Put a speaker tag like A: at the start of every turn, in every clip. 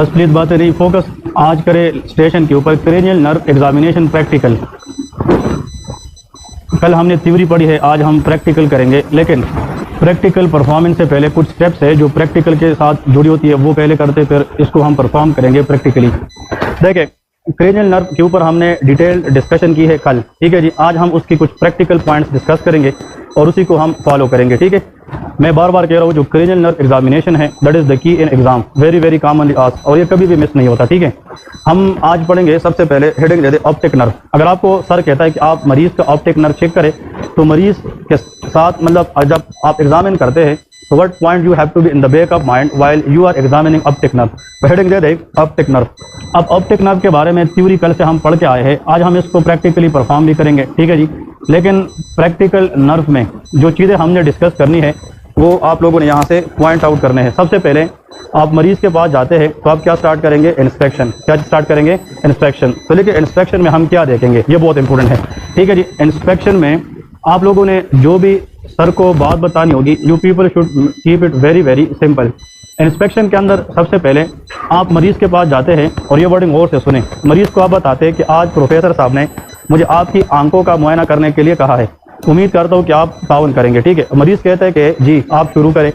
A: बस प्लीज बातें नहीं, फोकस आज करें स्टेशन के ऊपर। Cranial nerve examination practical. कल हमने थ्योरी पढ़ी है, आज हम प्रैक्टिकल करेंगे। लेकिन प्रैक्टिकल परफॉर्मेंस से पहले कुछ स्टेप्स है जो प्रैक्टिकल के साथ जुड़ी होती है, वो पहले करते फिर इसको हम परफॉर्म करेंगे प्रैक्टिकली। देखिए, क्रेनियल नर्व के ऊपर हमने डिटेल डिस्कशन की है कल, ठीक है जी। आज हम उसकी कुछ प्रैक्टिकल पॉइंट्स डिस्कस करेंगे और उसी को हम फॉलो करेंगे, ठीक है। मैं बार बार कह रहा हूँ, जो क्रेनियल नर्व एग्जामिनेशन है दैट इज द की in exam, very very commonly asked, और ये कभी भी मिस नहीं होता, ठीक है। हम आज पढ़ेंगे सबसे पहले हेडिंग दे दे ऑप्टिक नर्व। अगर आपको सर कहता है कि आप मरीज का ऑप्टिक नर्व चेक करें, तो मरीज के साथ मतलब जब आप एग्जामिन करते हैं तो what point you have to be in the back of mind while you are examining optic nerve. Heading दे दे ऑप्टिक नर्व। अब ऑप्टिक नर्व के बारे में थ्योरी कल से हम पढ़ के आए हैं, आज हम इसको प्रैक्टिकली परफॉर्म भी करेंगे, ठीक है जी। लेकिन प्रैक्टिकल नर्व में जो चीज़ें हमने डिस्कस करनी है वो आप लोगों ने यहाँ से पॉइंट आउट करने हैं। सबसे पहले आप मरीज के पास जाते हैं तो आप क्या स्टार्ट करेंगे? इंस्पेक्शन। क्या स्टार्ट करेंगे? इंस्पेक्शन। तो लेकिन इंस्पेक्शन में हम क्या देखेंगे, ये बहुत इंपॉर्टेंट है, ठीक है जी। इंस्पेक्शन में आप लोगों ने जो भी सर को बात बतानी होगी, you people should keep it very very simple. Inspection के अंदर सबसे पहले आप मरीज के पास जाते हैं और ये वर्डिंग और से सुने। मरीज को आप बताते हैं कि आज प्रोफेसर साहब ने मुझे आपकी आंखों का मुआयना करने के लिए कहा है, उम्मीद करता हूँ कि आप ताउन करेंगे, ठीक है। मरीज कहता है कि जी आप शुरू करें।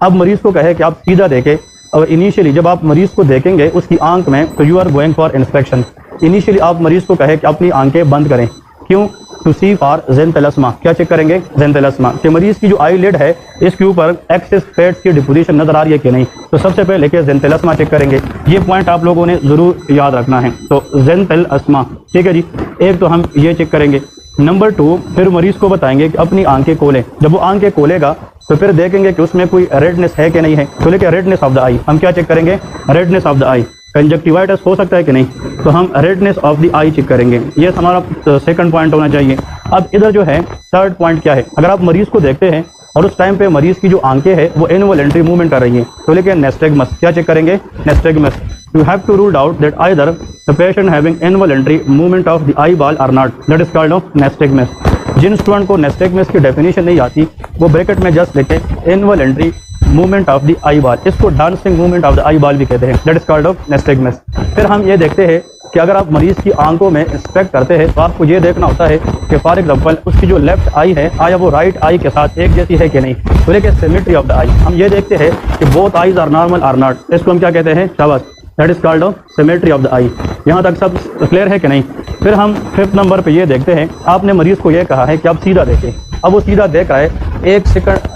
A: अब मरीज को कहे कि आप सीधा देखें, और इनिशियली जब आप मरीज को देखेंगे उसकी आंख में, तो you are going for inspection. Initially आप मरीज को कहे कि अपनी आंखें बंद करें, क्यों? To see for xanthelasma. क्या चेक करेंगे? ज़ेंथेलस्मा। कि मरीज की जो आई लिड है इसके ऊपर एक्सेस फैट्स की डिपोजिशन नजर आ रही है कि नहीं, तो सबसे पहले लेके ज़ेंथेलस्मा चेक करेंगे। ये पॉइंट आप लोगों ने जरूर याद रखना है। तो ज़ेंथेलस्मा, ठीक है जी, एक तो हम ये चेक करेंगे। नंबर 2, फिर मरीज को बताएंगे कि अपनी आंखें खोलें। जब वो आंखें खोलेगा तो फिर देखेंगे कि उसमें कोई रेडनेस है कि नहीं है, तो लेके रेडनेस ऑफ द आई हम क्या चेक करेंगे? Redness of the eye. Conjunctivitis हो सकता है कि नहीं, तो हम redness of the eye check करेंगे। ये हमारा सेकंड पॉइंट होना चाहिए। अब इधर जो है थर्ड पॉइंट क्या है? अगर आप मरीज को देखते हैं और उस टाइम पे मरीज की जो आंखें हैं वो इनवॉलंटरी मूवमेंट कर रही हैं, तो लेकिन नेस्टेगमस। क्या चेक करेंगे? नेस्टेगमस। You have to rule out that either the patient having involuntary movement of the eyeball or not, that is called of nystagmus। जिन स्टूडेंट को नेस्टेगमस की डेफिनेशन नहीं आती वो ब्रैकेट में जस्ट लिखे involuntary movement of the eyeball. इसको dancing movement of the eyeball भी कहते हैं, that is called of nystagmus. फिर हम ये देखते हैं कि अगर आप मरीज की आंखों में इंस्पेक्ट करते हैं तो आपको ये देखना होता है कि फॉर एग्जांपल उसकी जो लेफ्ट आई है आया वो राइट आई के साथ एक जैसी है कि नहीं, तो लेकिन सिमेट्री ऑफ द आई। हम ये देखते हैं कि both eyes are normal or not, इसको हम क्या कहते हैं? शाबाश, that is called of symmetry of the eye. यहाँ तक सब क्लियर है कि नहीं? फिर हम 5th नंबर पे ये देखते हैं, आपने मरीज को ये कहा है कि आप सीधा देखें। अब वो सीधा देख रहा है,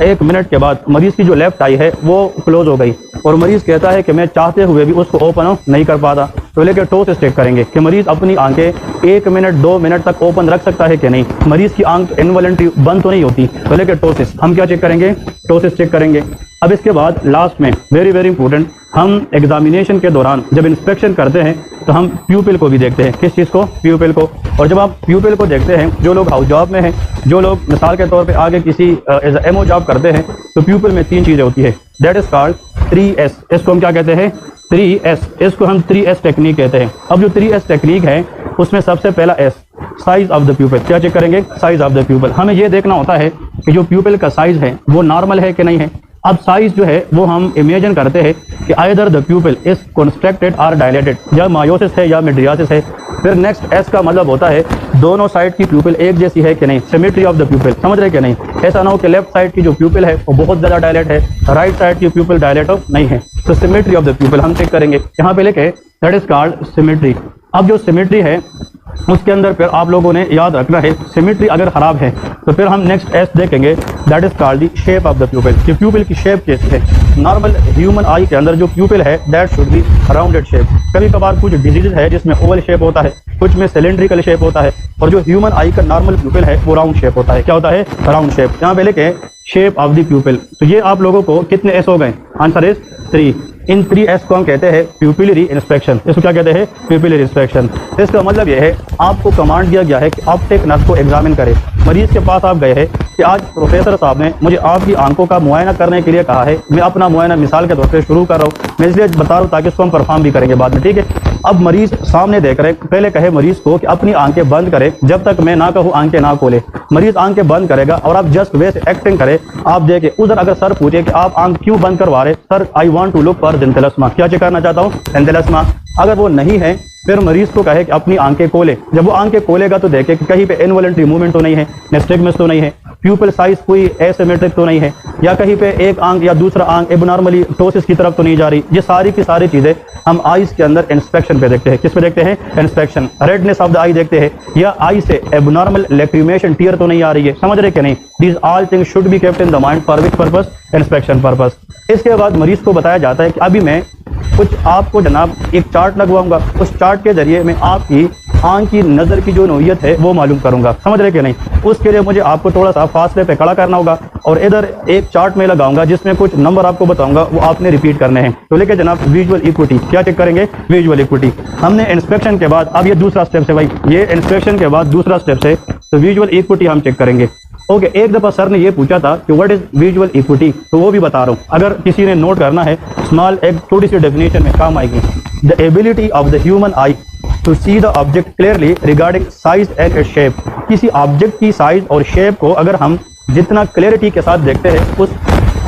A: 1 मिनट के बाद मरीज की जो लेफ्ट आई है वो क्लोज हो गई और मरीज कहता है कि मैं चाहते हुए भी उसको ओपन नहीं कर पाता, तो लेकर टो से चेक करेंगे कि मरीज अपनी आंखें 1 मिनट 2 मिनट तक ओपन रख सकता है कि नहीं। मरीज की आंख इनवॉलंटरी बंद तो नहीं होती, तो लेकर टोसिस हम क्या चेक करेंगे? टोसिस चेक करेंगे। अब इसके बाद लास्ट में वेरी वेरी इंपॉर्टेंट, हम एग्जामिनेशन के दौरान जब इंस्पेक्शन करते हैं तो हम प्यूपिल को भी देखते हैं। किस चीज़ को? प्यूपिल को। और जब आप प्यूपिल को देखते हैं, जो लोग हाउस जॉब में हैं, जो लोग मिसाल के तौर पे आगे किसी एज एमओ जॉब करते हैं, तो प्यूपिल में 3 चीज़ें होती है, दैट इज कॉल्ड 3S। इसको हम क्या कहते हैं? 3S। इसको हम 3S टेक्निक कहते हैं। अब जो 3S टेक्निक है उसमें सबसे पहला S, साइज ऑफ द प्यूपिल। क्या चेक करेंगे? Size of the प्यूपिल। हमें ये देखना होता है कि जो प्यूपिल का साइज है वो नॉर्मल है कि नहीं है। अब साइज जो है वो हम इमेजिन करते हैं कि either the pupil is constructed और डायलेटेड, या मायोसिस है या मिड्रियासिस है। फिर नेक्स्ट एस का मतलब होता है दोनों साइड की प्यूपिल एक जैसी है कि नहीं, सिमेट्री ऑफ द प्यूपिल। समझ रहे कि नहीं? ऐसा ना हो कि लेफ्ट साइड की जो प्यूपिल है वो बहुत ज़्यादा डायलेट है, राइट साइड की प्यूपिल डायलेट नहीं है, तो सिमेट्री ऑफ द प्यूपिल हम चेक करेंगे। यहाँ पे लेके दैट इज कॉल्ड सिमेट्री। अब जो सिमेट्री है उसके अंदर फिर आप लोगों ने याद रखना है, सिमेट्री अगर खराब है तो फिर हम नेक्स्ट एस देखेंगे, that is called the shape of the प्यूपिल। कि प्यूपिल की शेप कैसी है? नॉर्मल ह्यूमन आई के अंदर जो प्यूपिल है that should be rounded shape. कभी कभार कुछ डिजीज है जिसमें ओवल शेप होता है, कुछ में सिलेंड्रिकल शेप होता है, और जो ह्यूमन आई का नॉर्मल प्यूपिल है वो राउंड शेप होता है। क्या होता है? Round shape. यहाँ पे लेके शेप ऑफ द प्यूपिल। तो ये आप लोगों को कितने एस हो गए? Answer is 3। इन 3S को हम कहते हैं प्यूपिलरी इंस्पेक्शन। इसको क्या कहते हैं? Pupillary inspection. इसका मतलब यह है आपको कमांड दिया गया है कि ऑप्टिक नर्व को एग्जामिन करें। मरीज के पास आप गए हैं कि आज प्रोफेसर साहब ने मुझे आपकी आंखों का मुआयना करने के लिए कहा है, मैं अपना मुआयना मिसाल के तौर पर शुरू कर रहा हूँ, मैं इसलिए बता रहा हूँ ताकि इसको हम परफॉर्म भी करेंगे बाद में, ठीक है। अब मरीज सामने देख रहे, पहले कहे मरीज को कि अपनी आंखें बंद करे, जब तक मैं ना कहूँ आंखें ना खोले। मरीज आंखें बंद करेगा और आप जस्ट वैसे एक्टिंग करें। आप देखें उधर अगर सर पूछे कि आप आंख क्यों बंद करवा रहे, sir I want to look for xanthelasma, क्या चेक करना चाहता हूँ, ज़िंथेलस्मा। अगर वो नहीं है फिर मरीज को कहे कि अपनी आंखें खोले। जब वो आंखें खोलेगा तो देखे कि कहीं पे इनवॉलंटरी मूवमेंट तो नहीं है, निस्टिग्मस तो नहीं है, प्यूपल साइज कोई एसिमेट्रिक तो नहीं है, या कहीं पे एक आंख या दूसरा आंख एबनॉर्मली टोसिस की तरफ तो नहीं जा रही। ये सारी की सारी चीजें हम आईज के अंदर इंस्पेक्शन पे देखते हैं। किस पे देखते हैं? इंस्पेक्शन। रेडनेस ऑफ द आई देखते हैं, या आई से एबनॉर्मल लैक्रिमेशन टीयर तो नहीं आ रही है, समझ रहे कि नहीं। These all things should be kept in the mind for which purpose? Inspection purpose. इसके बाद मरीज को बताया जाता है कि अभी मैं कुछ आपको जनाब एक चार्ट लगवाऊंगा, उस चार्ट के जरिए मैं आपकी आंख की नज़र की जो नोयत है वो मालूम करूंगा, समझ रहे कि नहीं। उसके लिए मुझे आपको थोड़ा सा फासले पे खड़ा करना होगा और इधर एक चार्ट में लगाऊंगा जिसमें कुछ नंबर आपको बताऊंगा, वो आपने रिपीट करने हैं। तो लेके जनाब विजुअल इक्विटी, क्या चेक करेंगे? Visual equity. हमने इंस्पेक्शन के बाद, अब ये दूसरा स्टेप है भाई, ये इंस्पेक्शन के बाद दूसरा स्टेप है, तो विजुअल इक्विटी हम चेक करेंगे। ओके, एक दफ़ा सर ने ये पूछा था कि व्हाट इज विजुअल इक्विटी, तो वो भी बता रहा हूँ, अगर किसी ने नोट करना है स्मॉल, एक छोटी सी डेफिनेशन में काम आएगी। The ability of the human eye to see the object clearly regarding size and its shape. किसी ऑब्जेक्ट की साइज और शेप को अगर हम जितना क्लियरिटी के साथ देखते हैं, उस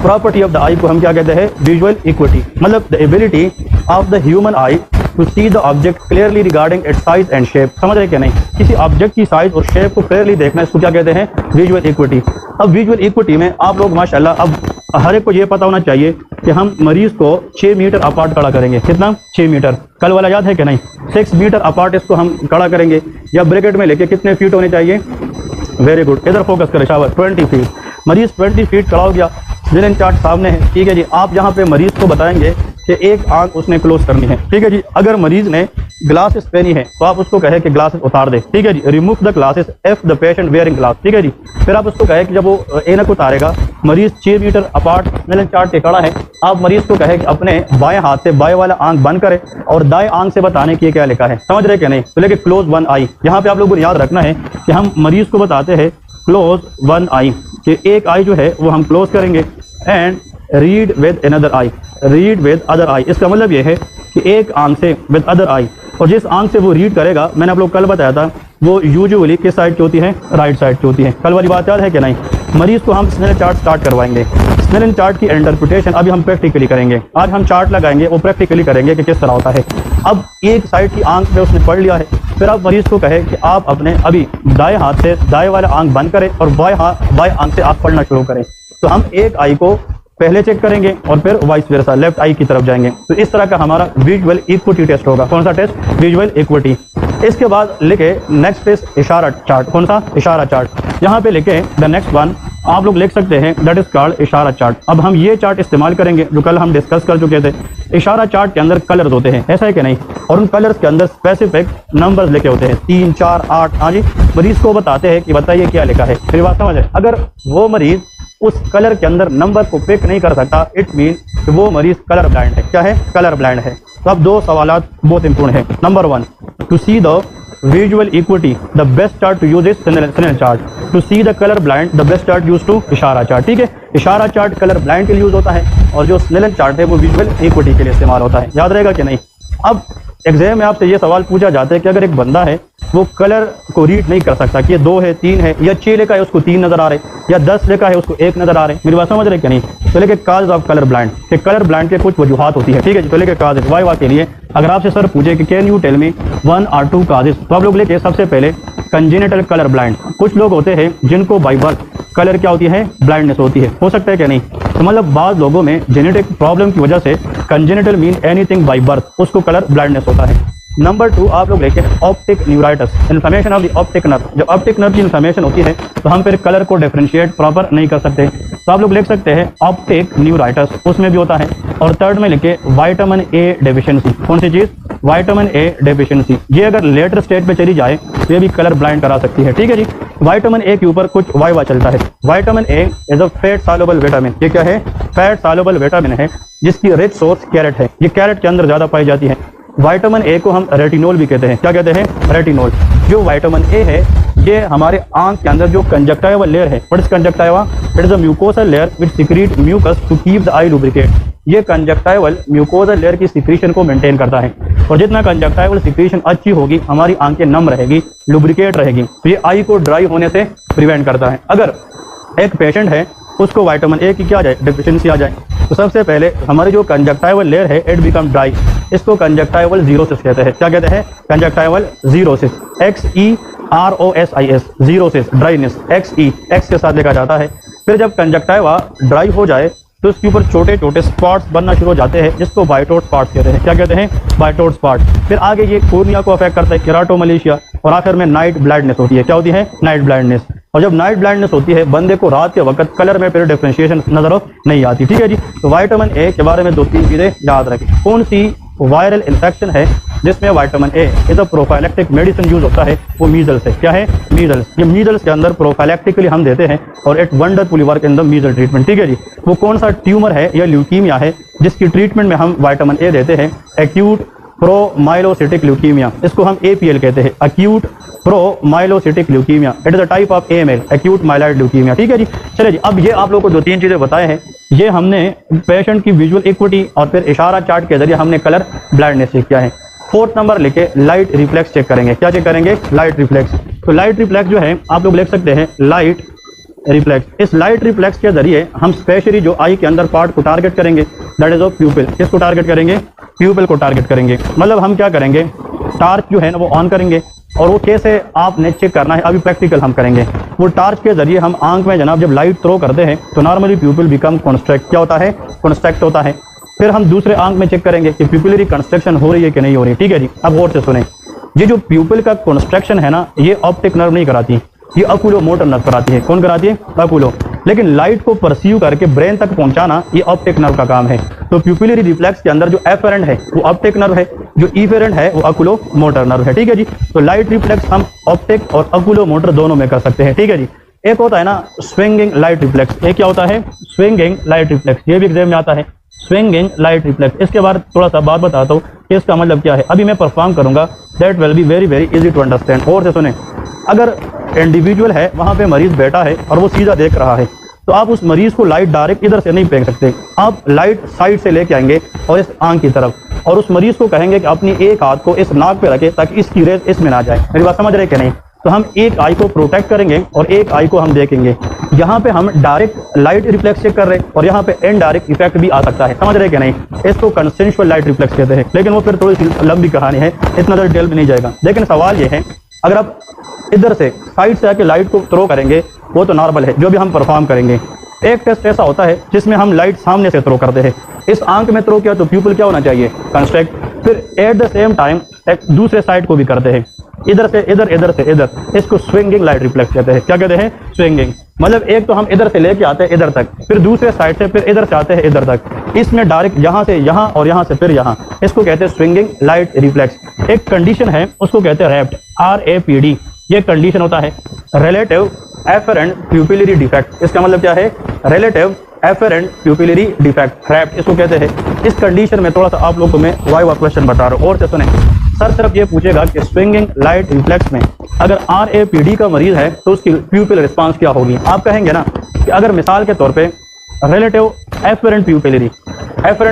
A: प्रॉपर्टी ऑफ द आई को हम क्या कहते हैं? Visual acuity. मतलब the ability of the human eye to see the object clearly regarding its size and shape, समझ रहे कि नहीं। किसी ऑब्जेक्ट की साइज और शेप को क्लियरली देखना, इसको क्या कहते हैं? Visual equity. अब विजुअल इक्विटी में आप लोग माशाल्लाह, अब हर एक को ये पता होना चाहिए कि हम मरीज को 6 मीटर अपार्ट खड़ा करेंगे। कितना? 6 मीटर। कल वाला याद है कि नहीं? 6 मीटर अपार्ट इसको हम खड़ा करेंगे, या ब्रैकेट में लेके कितने फीट होने चाहिए? वेरी गुड, इधर फोकस करें शाबाश, 20 फीट। मरीज 20 फीट खड़ा हो गया, स्नेलन चार्ट सामने है, ठीक है जी। आप यहाँ पे मरीज को बताएंगे कि एक आंख उसने क्लोज करनी है, ठीक है जी। अगर मरीज ने ग्लासेस पहनी है तो आप उसको कहे कि ग्लासेस उतार दे, ठीक है जी। Remove the glasses if the patient wearing glass, ठीक है जी। फिर आप उसको कहे कि जब वो ऐनक उतारेगा, मरीज 6 मीटर अपार्ट स्नेलन चार्ट पे खड़ा है, आप मरीज को कहे कि अपने बाएं हाथ से बाएं वाला आंख बंद करे और दाएं आंख से बताने की क्या लिखा है, समझ रहे कि नहीं। तो लेके क्लोज वन आई, यहाँ पे आप लोगों को याद रखना है कि हम मरीज को बताते हैं क्लोज वन आई, कि एक आई जो है वो हम क्लोज करेंगे, and read with another I, read with other I. इसका मतलब ये है कि एक आंख से विद अदर आई, और जिस आंख से वो रीड करेगा, मैंने आप लोग कल बताया था, वो यूजुअली किस साइड की होती है? राइट साइड की होती है। कल वाली बात याद है कि नहीं? मरीज को हम स्नेलन चार्ट स्टार्ट करवाएंगे। स्नेलन चार्ट की इंटरप्रिटेशन अभी हम प्रैक्टिकली करेंगे। आज हम चार्ट लगाएंगे, वो प्रैक्टिकली करेंगे कि किस तरह होता है। अब एक साइड की आंख में उसने पढ़ लिया है, फिर आप मरीज को कहे कि आप अपने अभी दाएं हाथ से दाएं वाला आंख बंद करें और बाएं आंख से आप पढ़ना शुरू करें। तो हम एक आई को पहले चेक करेंगे और फिर वाइस वर्सा लेफ्ट आई की तरफ जाएंगे। तो इस तरह का हमारा विजुअल इक्विटी टेस्ट होगा। कौन सा टेस्ट? Visual equity. इसके बाद लिखे नेक्स्ट टेस्ट इशारा चार्ट। कौन सा? इशारा चार्ट। यहाँ पे लिखे द नेक्स्ट वन, आप लोग लिख सकते हैं दैट इज कॉल्ड इशारा चार्ट। अब हम ये चार्ट इस्तेमाल करेंगे जो कल हम डिस्कस कर चुके थे। इशारा चार्ट के अंदर कलर्स होते हैं, ऐसा है कि नहीं, और उन कलर्स के अंदर स्पेसिफिक नंबर्स लिखे होते हैं, 3, 4, 8। हाँ जी, मरीज को बताते हैं कि बताइए क्या लिखा है। फिर बात समझ है। अगर वो मरीज उस कलर के अंदर नंबर को पिक नहीं कर सकता, इट मीन कि वो मरीज कलर ब्लाइंड है। क्या है? कलर ब्लाइंड है। तो अब 2 सवालात बहुत इंपॉर्टेंट है। Number 1, to see the visual acuity the best chart to use is Snellen chart. To see the colour blind the best chart use to Ishihara chart. ठीक है, इशारा चार्ट कलर ब्लाइंड के लिए यूज होता है और जो स्नेलन चार्ट है वो विजुअल इक्विटी के लिए इस्तेमाल होता है। याद रहेगा कि नहीं? अब एग्जाम में आपसे ये सवाल पूछा जाता है कि अगर एक बंदा है वो कलर को रीड नहीं कर सकता कि ये 2 है, 3 है, या 6 लिखा है उसको 3 नजर आ रहे, या 10 लिखा है उसको 1 नजर आ रहे, मेरी बात समझ रहे क्या नहीं? तो लेके काज ऑफ कलर ब्लाइंड, कि कलर ब्लाइंड के कुछ वजूहात होती है। ठीक है जी, तो लेके काज वाई के लिए अगर आपसे सर पूछे कि can you tell me 1 or 2 causes, तो आप लोग लेके सबसे पहले कंजेनिटल कलर ब्लाइंड। कुछ लोग होते हैं जिनको बाई बर्थ कलर क्या होती है? ब्लाइंडनेस होती है। हो सकता है क्या नहीं? तो मतलब बाद लोगों में जेनेटिक प्रॉब्लम की वजह से congenital mean anything by birth, उसको कलर ब्लाइंडनेस होता है। नंबर 2 आप लोग लेके optic neuritis, inflammation of the optic nerve. जब ऑप्टिक नर्व की इन्फ्लेमेशन होती है तो हम फिर कलर को डिफरेंशिएट प्रॉपर नहीं कर सकते, तो आप लोग लिख सकते हैं ऑप्टिक न्यूराइटिस, उसमें भी होता है। और थर्ड में लिखे विटामिन ए डेफिशिएंसी। कौन सी चीज? Vitamin A deficiency. ये अगर लेटर स्टेज पे चली जाए तो ये भी कलर ब्लाइंड करा सकती है। ठीक है जी, विटामिन ए के ऊपर कुछ वाइवा चलता है। Vitamin A is a fat soluble vitamin. ये क्या है? फैट सॉल्युबल विटामिन है जिसकी रिच सोर्स कैरेट है। ये कैरेट के अंदर ज्यादा पाई जाती है। विटामिन ए को हम रेटिनोल भी कहते हैं। क्या कहते हैं? रेटिनोल। जो विटामिन ए है ये हमारे आंख के अंदर जो कंजक्टाइवल लेयर है, what is conjunctiva? It is a mucosal layer which secrete mucus to keep the eye lubricate. ये कंजक्टाइवल म्यूकोसल लेयर की सीक्रेशन को मेंटेन करता है। और जितना कंजक्टाइवल सिक्रीशन अच्छी होगी, हमारी आंखें नम रहेगी, लुब्रिकेट रहेगी, तो ये आई को ड्राई होने से प्रिवेंट करता है। अगर एक पेशेंट है उसको विटामिन ए की क्या आ जाए, डेफिशिएंसी आ जाए, तो सबसे पहले हमारी जो कंजक्टाइवल लेयर है इट बिकम ड्राई, इसको कंजक्टाइवल जीरोसिस कहते हैं। क्या कहते हैं? Conjunctival xerosis, XEROSIS, xerosis, dryness, x के साथ लिखा जाता है। फिर जब कंजक्टाइवा ड्राई हो जाए तो इसके ऊपर छोटे छोटे स्पॉट्स बनना शुरू हो जाते हैं, जिसको बाइटोट स्पॉट्स कहते हैं। क्या कहते हैं? बाइटोट स्पॉट। फिर आगे ये कोर्निया को अफेक्ट करता है, केराटोमलेशिया, और आखिर में नाइट ब्लाइंडनेस होती है। क्या होती है? Night blindness. और जब नाइट ब्लाइंडनेस होती है, बंदे को रात के वक्त कलर में फिर डिफरेंशिएशन नजर नहीं आती। ठीक है जी। तो विटामिन ए के बारे में 2-3 चीजें याद रखें। कौन सी वायरल इन्फेक्शन है जिसमें vitamin A is a prophylactic medicine use होता है? वो मीजल्स है। क्या है? मीजल्स। ये मीजल्स के अंदर प्रोफाइलैक्टिकली हम देते हैं और it wonderfully work in the measles treatment. ठीक है जी। वो कौन सा ट्यूमर है या ल्यूकीमिया है जिसकी ट्रीटमेंट में हम विटामिन ए देते हैं? एक्यूट प्रोमाइलोसिटिक ल्यूकीमिया, इसको हम APL कहते हैं, acute promyelocytic leukaemia. It is a type of AML, acute myeloid leukaemia. ठीक है जी। चलिए जी, अब ये आप लोगों को जो 3 चीजें बताए हैं, ये हमने पेशेंट की विजुअल इक्विटी और फिर इशारा चार्ट के जरिए हमने कलर ब्लाइंडनेस चेक किया है। 4th नंबर लिखे लाइट रिफ्लेक्स चेक करेंगे। क्या चेक करेंगे? Light reflex. तो लाइट रिफ्लेक्स जो है आप लोग लिख सकते हैं लाइट रिफ्लेक्स। इस लाइट रिफ्लेक्स के जरिए हम स्पेशली जो आई के अंदर पार्ट को टारगेट करेंगे, दैट इज ऑफ प्यूपिल। किसको टारगेट करेंगे? प्यूपिल को टारगेट करेंगे। मतलब हम क्या करेंगे, टार्च जो है ना वो ऑन करेंगे, और वो कैसे आपने चेक करना है अभी प्रैक्टिकल हम करेंगे। वो टार्च के जरिए हम आंख में जनाब जब लाइट थ्रो करते हैं तो नॉर्मली प्यूपिल बिकम कॉन्स्ट्रैक्ट। क्या होता है? कॉन्स्ट्रैक्ट होता है। फिर हम दूसरे आंख में चेक करेंगे कि प्यूपिलरी कंस्ट्रक्शन हो रही है कि नहीं हो रही। ठीक है जी। अब गौर से सुने, ये जो प्यूपिल का कंस्ट्रक्शन है ना, ये ऑप्टिक नर्व नहीं कराती, ये अकुलो मोटर नर्व कराती है। कौन कराती है? अकुलो। लेकिन लाइट को परसीव करके ब्रेन तक पहुंचाना ये ऑप्टिक नर्व का काम है। तो प्यूपिलरी रिफ्लेक्स के अंदर जो एफेरेंट है वो ऑप्टिक नर्व है, जो इफेरेंट है वो अकुलो मोटर नर्व है। ठीक है जी। तो लाइट रिफ्लेक्स हम ऑप्टिक और अकुलो मोटर दोनों में कर सकते हैं। ठीक है जी। एक होता है ना स्विंगिंग लाइट रिफ्लेक्स, एक क्या होता है? Swinging light reflex. ये भी एग्जाम में आता है, स्विंगिंग लाइट रिफ्लेक्स। इसके बाद थोड़ा सा बात बताता हूँ कि इसका मतलब क्या है। अभी मैं परफॉर्म करूंगा, that will be very very easy to understand. और से सुने, अगर इंडिविजुअल है वहां पे मरीज बैठा है और वो सीधा देख रहा है, तो आप उस मरीज को लाइट डायरेक्ट इधर से नहीं फेंक सकते। आप लाइट साइड से लेके आएंगे और इस आंख की तरफ, और उस मरीज को कहेंगे कि अपनी एक हाथ को इस नाक पे रखे ताकि इसकी रेज इसमें ना जाए। मेरी बात समझ रहे कि नहीं? तो हम एक आई को प्रोटेक्ट करेंगे और एक आई को हम देखेंगे। यहाँ पे हम डायरेक्ट लाइट रिफ्लेक्स चेक कर रहे हैं और यहाँ पे इनडायरेक्ट इफेक्ट भी आ सकता है। समझ रहे कि नहीं? इसको कंसेंशुअल लाइट रिफ्लेक्स कहते हैं। लेकिन वो फिर थोड़ी सी लंबी कहानी है, इतना ज़्यादा डिटेल में नहीं जाएगा। लेकिन सवाल ये है, अगर आप इधर से साइड से आके लाइट को थ्रो करेंगे वो तो नॉर्मल है, जो भी हम परफॉर्म करेंगे। एक टेस्ट ऐसा होता है जिसमें हम लाइट सामने से थ्रो करते हैं। इस आंख में थ्रो किया तो प्यूपिल क्या होना चाहिए? कंस्ट्रक्ट। फिर एट द सेम टाइम एक दूसरे साइड को भी करते हैं, इधर से इधर, इधर से इधर। इसको स्विंगिंग लाइट रिफ्लेक्स कहते हैं। क्या कहते हैं? स्विंगिंग। मतलब एक तो हम इधर से लेके आते हैं इधर तक, फिर दूसरे साइड से फिर इधर से आते हैं इधर तक। इसमें डायरेक्ट यहाँ से यहाँ और यहाँ से फिर यहाँ, इसको कहते हैं स्विंगिंग लाइट रिफ्लेक्स। एक कंडीशन है उसको कहते हैं रैप्ट, RAPD। ये कंडीशन होता है रिलेटिव एफरेंट प्यूपिलरी डिफेक्ट। इसका मतलब क्या है? Relative afferent pupillary defect, RAPD इसको कहते हैं। इस कंडीशन में थोड़ा सा आप लोगों को मैं वाइवा क्वेश्चन बता रहा हूँ, और से सुने। सर सिर्फ ये पूछेगा कि स्विंगिंग लाइट रिफ्लेक्स में अगर RAPD का मरीज है तो उसकी प्यूपिल रिस्पांस क्या होगी? आप कहेंगे ना कि अगर मिसाल के तौर पे रिलेटिव एफरेंट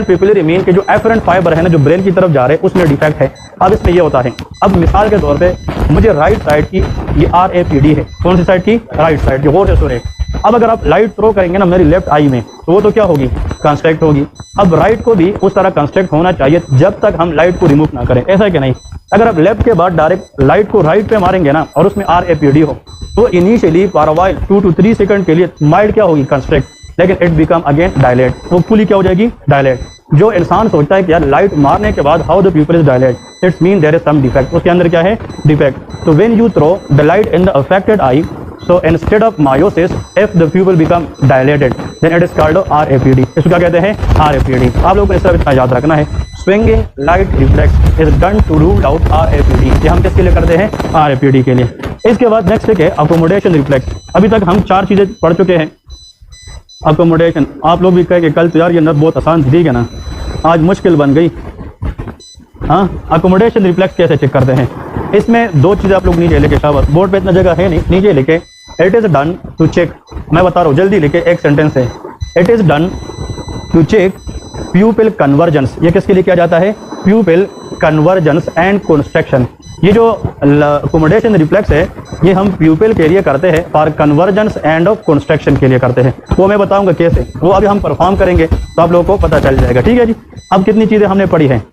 A: प्यूपिलरी मीन कि जो एफरेंट फाइबर है ना जो ब्रेन की तरफ जा रहे हैं उसमें डिफेक्ट है। अब इसमें ये होता है, अब मिसाल के तौर पे मुझे राइट साइड की ये RAPD है। कौन सी साइड की? राइट साइड की। गौर से सुने, अब अगर आप लाइट थ्रो करेंगे ना मेरी लेफ्ट आई में तो वो तो क्या होगी? कंस्ट्रक्ट होगी। अब राइट को भी उस तरह कंस्ट्रक्ट होना चाहिए जब तक हम लाइट को रिमूव ना करें, ऐसा है कि नहीं? अगर आप लेफ्ट के बाद डायरेक्ट लाइट को राइट पे मारेंगे ना और उसमें RAPD हो तो initially for a while 2 to 3 second के लिए माइल्ड क्या होगी? कंस्ट्रक्ट। लेकिन इट बिकम अगेन डायलेट, वो फुली क्या हो जाएगी? डायलेट। जो इंसान सोचता है कि यार लाइट मारने के बाद how the pupil is dilate, it's mean there is some defect. उसके अंदर क्या है? डिफेक्ट। तो when you throw the light in the affected eye, so instead of meiosis if the pupil become dilated then it is called RAPD। इसको क्या कहते हैं? RAPD। आप लोगों को इस तरह इतना याद रखना है, swinging light reflex is done to rule out RAPD। ये हम किसके लिए करते हैं? RAPD के लिए। इसके बाद नेक्स्ट है अकोमोडेशन रिफ्लेक्स। अभी तक हम 4 चीजें पढ़ चुके हैं। अकोमोडेशन, आप लोग भी कहेंगे कल तो यार ये नर्व बहुत आसान थी, ठीक है ना, आज मुश्किल बन गई। हाँ, अकोमोडेशन रिफ्लेक्स कैसे चेक करते हैं? इसमें 2 चीजें आप लोग नीचे लिखे, शाबाश, बोर्ड पे इतना जगह है नहीं, नीचे लिखे it is done to check. मैं बता रहा हूँ, जल्दी लिखे, एक सेंटेंस है, it is done to check pupil convergence. ये किसके लिए किया जाता है? Pupil convergence and constriction. ये जो अकोमोडेशन रिफ्लेक्स है ये हम प्यूपिल के लिए करते हैं, for convergence end of construction के लिए करते हैं। वो मैं बताऊंगा कैसे, वो अभी हम परफॉर्म करेंगे तो आप लोगों को पता चल जाएगा। ठीक है जी। अब कितनी चीज़ें हमने पढ़ी हैं?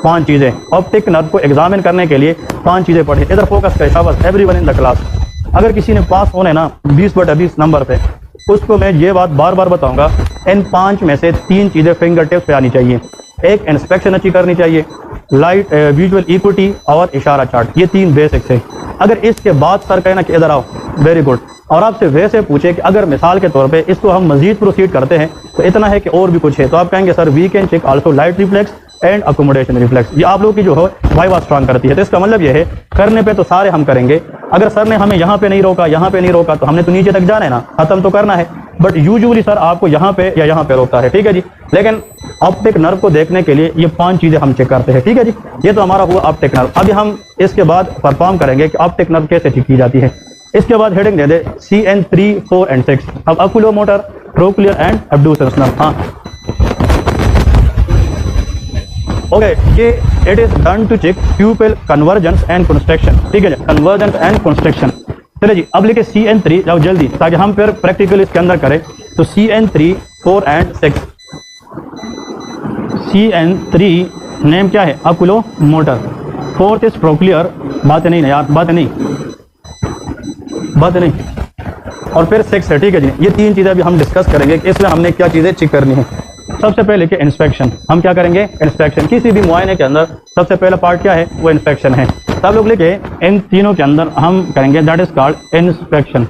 A: 5 चीज़ें। ऑप्टिक नर्व को एग्जामिन करने के लिए 5 चीज़ें पढ़ी। इधर फोकस करें शाबाश एवरीवन इन द क्लास। अगर किसी ने पास होना है ना 20/20 नंबर पे, उसको मैं ये बात बार बार बताऊंगा, इन 5 में से 3 चीज़ें फिंगर टिप्स पे आनी चाहिए। एक इंस्पेक्शन अच्छी करनी चाहिए, लाइट विजुअल इक्विटी और इशारा चार्ट, ये 3 बेसिक्स है। अगर इसके बाद सर कहना कि इधर आओ, वेरी गुड, और आपसे वैसे पूछे कि अगर मिसाल के तौर पे इसको हम मजीद प्रोसीड करते हैं तो इतना है कि और भी कुछ है, तो आप कहेंगे sir we can check also light reflex and accommodation reflex. ये आप लोगों की जो है वाइवा स्ट्रांग करती है। तो इसका मतलब ये है करने पे तो सारे हम करेंगे। अगर सर ने हमें यहाँ पे नहीं रोका, यहाँ पे नहीं रोका, तो हमने तो नीचे तक जाना है ना, खत्म तो करना है। बट यूजुअली सर आपको यहाँ पे या यहाँ पे रोकता है। ठीक है जी। लेकिन ऑप्टिक नर्व को देखने के लिए ये 5 चीजें हम चेक करते हैं। ठीक है जी। ये तो हमारा हुआ ऑप्टिक नर्व। अभी हम इसके बाद परफॉर्म करेंगे कि ऑप्टिक नर्व कैसे ठीक की जाती है। इसके बाद हेडिंग दे दे CN 3, 4 एंड 6। अब oculomotor, trochlear and abducens nerve. हाँ ओके, ये it is done to check pupil convergence and constriction. ठीक है, कन्वर्जेंस एंड कंस्ट्रक्शन। चलिए जी, अब लिखे CN 3 जाओ जल्दी, ताकि हम फिर प्रैक्टिकल इसके अंदर करें। तो CN 3, 4 एंड 6। CN 3 नेम क्या है? अकुलोमोटर। 4th is trochlear. बात नहीं ना यार, बात नहीं। और फिर 6 है। ठीक है जी। ये 3 चीज़ें अभी हम डिस्कस करेंगे कि इसमें हमने क्या चीज़ें चेक करनी है। सबसे पहले कि इंस्पेक्शन, हम क्या करेंगे? इंस्पेक्शन। किसी भी मुआयने के अंदर सबसे पहला पार्ट क्या है? वो इंस्पेक्शन है। सब लोग लिखे इन तीनों के अंदर हम करेंगे, दैट इज कॉल्ड इंस्पेक्शन।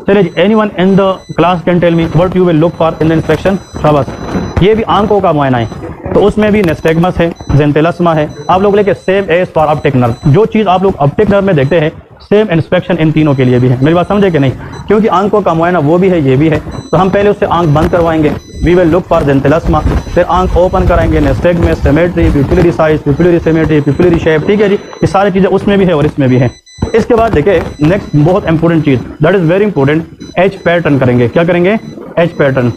A: चलिए जी, anyone in the class can tell me what you will look for in the inspection? शाबाश। ये भी आंखों का मुआयना है, तो उसमें भी निस्टेगमस है, ज़ेंटेलस्मा है। आप लोग लेके same as for optic nerve. जो चीज़ आप लोग ऑप्टिक नर्व में देखते हैं सेम इंस्पेक्शन इन तीनों के लिए भी है। मेरी बात समझे कि नहीं? क्योंकि आंखों का मुआयना वो भी है, ये भी है। तो हम पहले उससे आंख बंद करवाएंगे, वी विल लुक फॉर ज़ेंटेलस्मा। फिर आंख ओपन कराएंगे, निस्टेगमस, सिमेट्री, पिपुलरी साइज, पिपुलरी सिमेट्री, पिपुलरी शेप। ठीक है जी। ये सारी चीज़ें उसमें भी है और इसमें भी है। इसके बाद देखिए नेक्स्ट बहुत इंपॉर्टेंट चीज़, that is very important, H pattern करेंगे। क्या करेंगे? H pattern.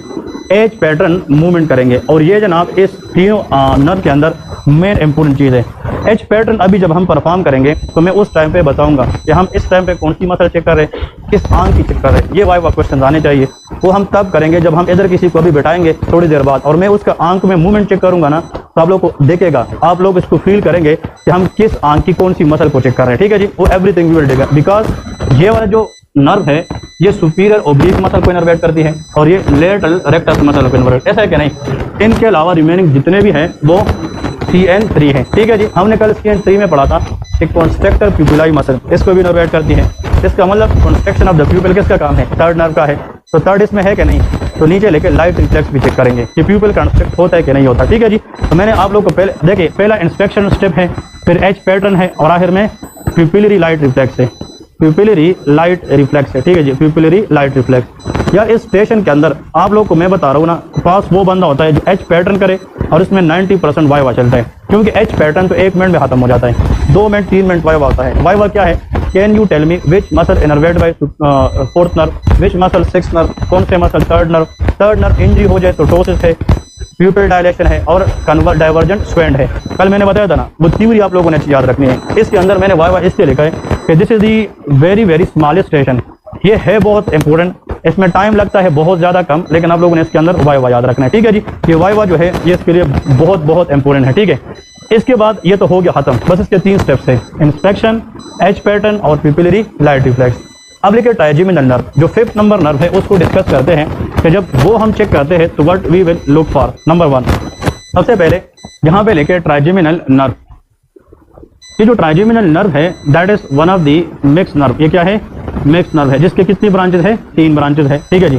A: H pattern movement करेंगे, और ये जनाब इस तीनों नर्व के अंदर मेन इंपॉर्टेंट चीज़ है। एज पैटर्न अभी जब हम परफॉर्म करेंगे तो मैं उस टाइम पे बताऊंगा कि हम इस टाइम पे कौन सी मसल चेक कर रहे हैं, किस आंख की चेक कर रहे हैं। ये वाइवा क्वेश्चन आने चाहिए। वो हम तब करेंगे जब हम इधर किसी को अभी बैठाएंगे थोड़ी देर बाद, और मैं उसका आंख में मूवमेंट चेक करूंगा ना, तो आप लोग को देखेगा, आप लोग इसको फील करेंगे कि हम किस आंख की कौन सी मसल को चेक कर रहे हैं। ठीक है जी। वो everything we will discuss, because ये वाला जो नर्व है ये सुपीरियर ओब्लिक मसल को इनर्वेट करती है और ये लेटरल रेक्टस मसल को इनर्वेट। ऐसा है कि नहीं? इनके अलावा रिमेनिंग जितने भी हैं वो CN 3 है। ठीक है जी। हमने कल CN 3 में पढ़ा था कि कॉन्स्ट्रक्टर प्यूपिलाई मसल, इसको भी इनर्वेट करती है। इसका मतलब कंस्ट्रक्शन ऑफ द प्यूपिल किसका काम है? थर्ड नर्व का है। तो थर्ड इसमें है कि नहीं? तो नीचे लेके लाइट रिफ्लेक्स भी चेक करेंगे कि प्यूपिल कंस्ट्रक्ट होता है कि नहीं होता। ठीक है जी। तो मैंने आप लोग को पहले देखिए, पहला इंस्पेक्शन स्टेप है, फिर एच पैटर्न है, और आखिर में प्यूपिलरी लाइट रिफ्लेक्स है। प्यूपिलरी लाइट रिफ्लेक्स है। ठीक है जी। Pupillary light reflex. यार इस स्टेशन के अंदर आप लोग को मैं बता रहा हूँ ना, पास वो बंदा होता है जो एच पैटर्न करे और इसमें 90% वाइवा चलता है, क्योंकि एच पैटर्न तो 1 मिनट में खत्म हो जाता है, 2 मिनट 3 मिनट वाइवा होता है। वाइवा क्या है? Can you tell me which muscle innervate by 4th nerve, which muscle 6th nerve, कौन से muscle 3rd nerve. 3rd nerve injury हो जाए तो टोसिस है, प्यूपिल डायलेशन है और कन्वर्ट डाइवर्जेंट स्वेंड है। कल मैंने बताया था ना, वो थ्योरी आप लोगों ने याद रखनी है। इसके अंदर मैंने वाइवा इसलिए लिखा है कि this is the very very smallest station. ये है बहुत इंपॉर्टेंट, इसमें टाइम लगता है बहुत ज़्यादा कम, लेकिन आप लोगों ने इसके अंदर वाइवा याद रखना है। ठीक है जी। ये वाइवा जो है ये इसके लिए बहुत बहुत इंपॉर्टेंट है। ठीक है। इसके बाद ये तो हो गया खत्म, बस इसके 3 स्टेप्स है, इंस्पेक्शन, एच पैटर्न और प्यूपिलरी लाइट रिफ्लेक्स। अब लेके ट्राइजेमिनल नर्व, जो 5th नंबर नर्व है, उसको डिस्कस करते हैं कि जब वो हम चेक करते हैं तो what we will look for. Number 1, सबसे पहले यहाँ पे लेके ट्राइजेमिनल नर्व। ये जो ट्राइजेमिनल नर्व है that is one of the mix nerve. ये क्या है? मिक्स नर्व है, जिसके कितनी ब्रांचेस है? 3 ब्रांचेस है। ठीक है जी।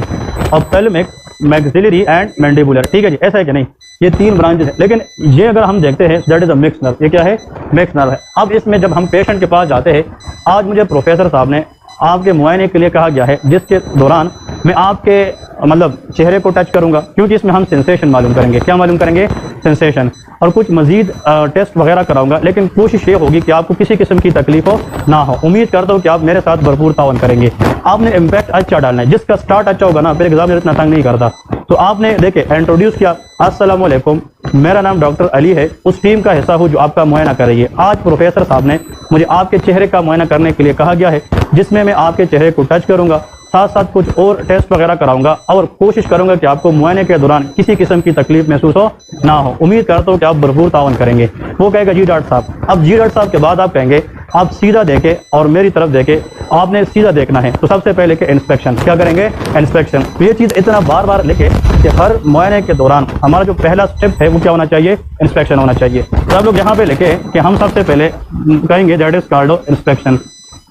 A: Ophthalmic, maxillary and mandibular. ठीक है जी। ऐसा है कि नहीं? ये 3 ब्रांचेस है, लेकिन ये अगर हम देखते हैं that is a mix nerve. ये क्या है? मिक्स नर्व है। अब इसमें जब हम पेशेंट के पास जाते हैं, आज मुझे प्रोफेसर साहब ने आपके मुआयने के लिए कहा गया है, जिसके दौरान मैं आपके मतलब चेहरे को टच करूंगा, क्योंकि इसमें हम सेंसेशन मालूम करेंगे। क्या मालूम करेंगे? सेंसेशन। और कुछ मजीद टेस्ट वगैरह कराऊंगा, लेकिन कोशिश ये होगी कि आपको किसी किस्म की तकलीफ हो ना हो। उम्मीद करता हूँ कि आप मेरे साथ भरपूर तावन करेंगे। आपने इम्पैक्ट अच्छा डालना है, जिसका स्टार्ट अच्छा होगा ना, फिर एग्जामिनर इतना तंग नहीं करता। तो आपने देखे इंट्रोड्यूस किया, अस्सलाम वालेकुम, मेरा नाम डॉक्टर अली है, उस टीम का हिस्सा हूँ जो आपका मुआयना कर रही है। आज प्रोफेसर साहब ने मुझे आपके चेहरे का मुआयना करने के लिए कहा गया है, जिसमें मैं आपके चेहरे को टच करूंगा, साथ साथ कुछ और टेस्ट वगैरह कराऊंगा और कोशिश करूंगा कि आपको मुआयने के दौरान किसी किस्म की तकलीफ महसूस हो ना हो। उम्मीद करता हूँ कि आप भरपूर तावन करेंगे। वो कहेगा जी डॉक्टर साहब। अब जी डॉक्टर साहब के बाद आप कहेंगे आप सीधा देखें और मेरी तरफ देखें, आपने सीधा देखना है। तो सबसे पहले के इंस्पेक्शन क्या करेंगे, इंस्पेक्शन। ये चीज़ इतना बार बार लिखे कि हर मुआयने के दौरान हमारा जो पहला स्टेप है वो क्या होना चाहिए, इंस्पेक्शन होना चाहिए। तो आप लोग यहाँ पे लिखे कि हम सबसे पहले कहेंगे that is called inspection.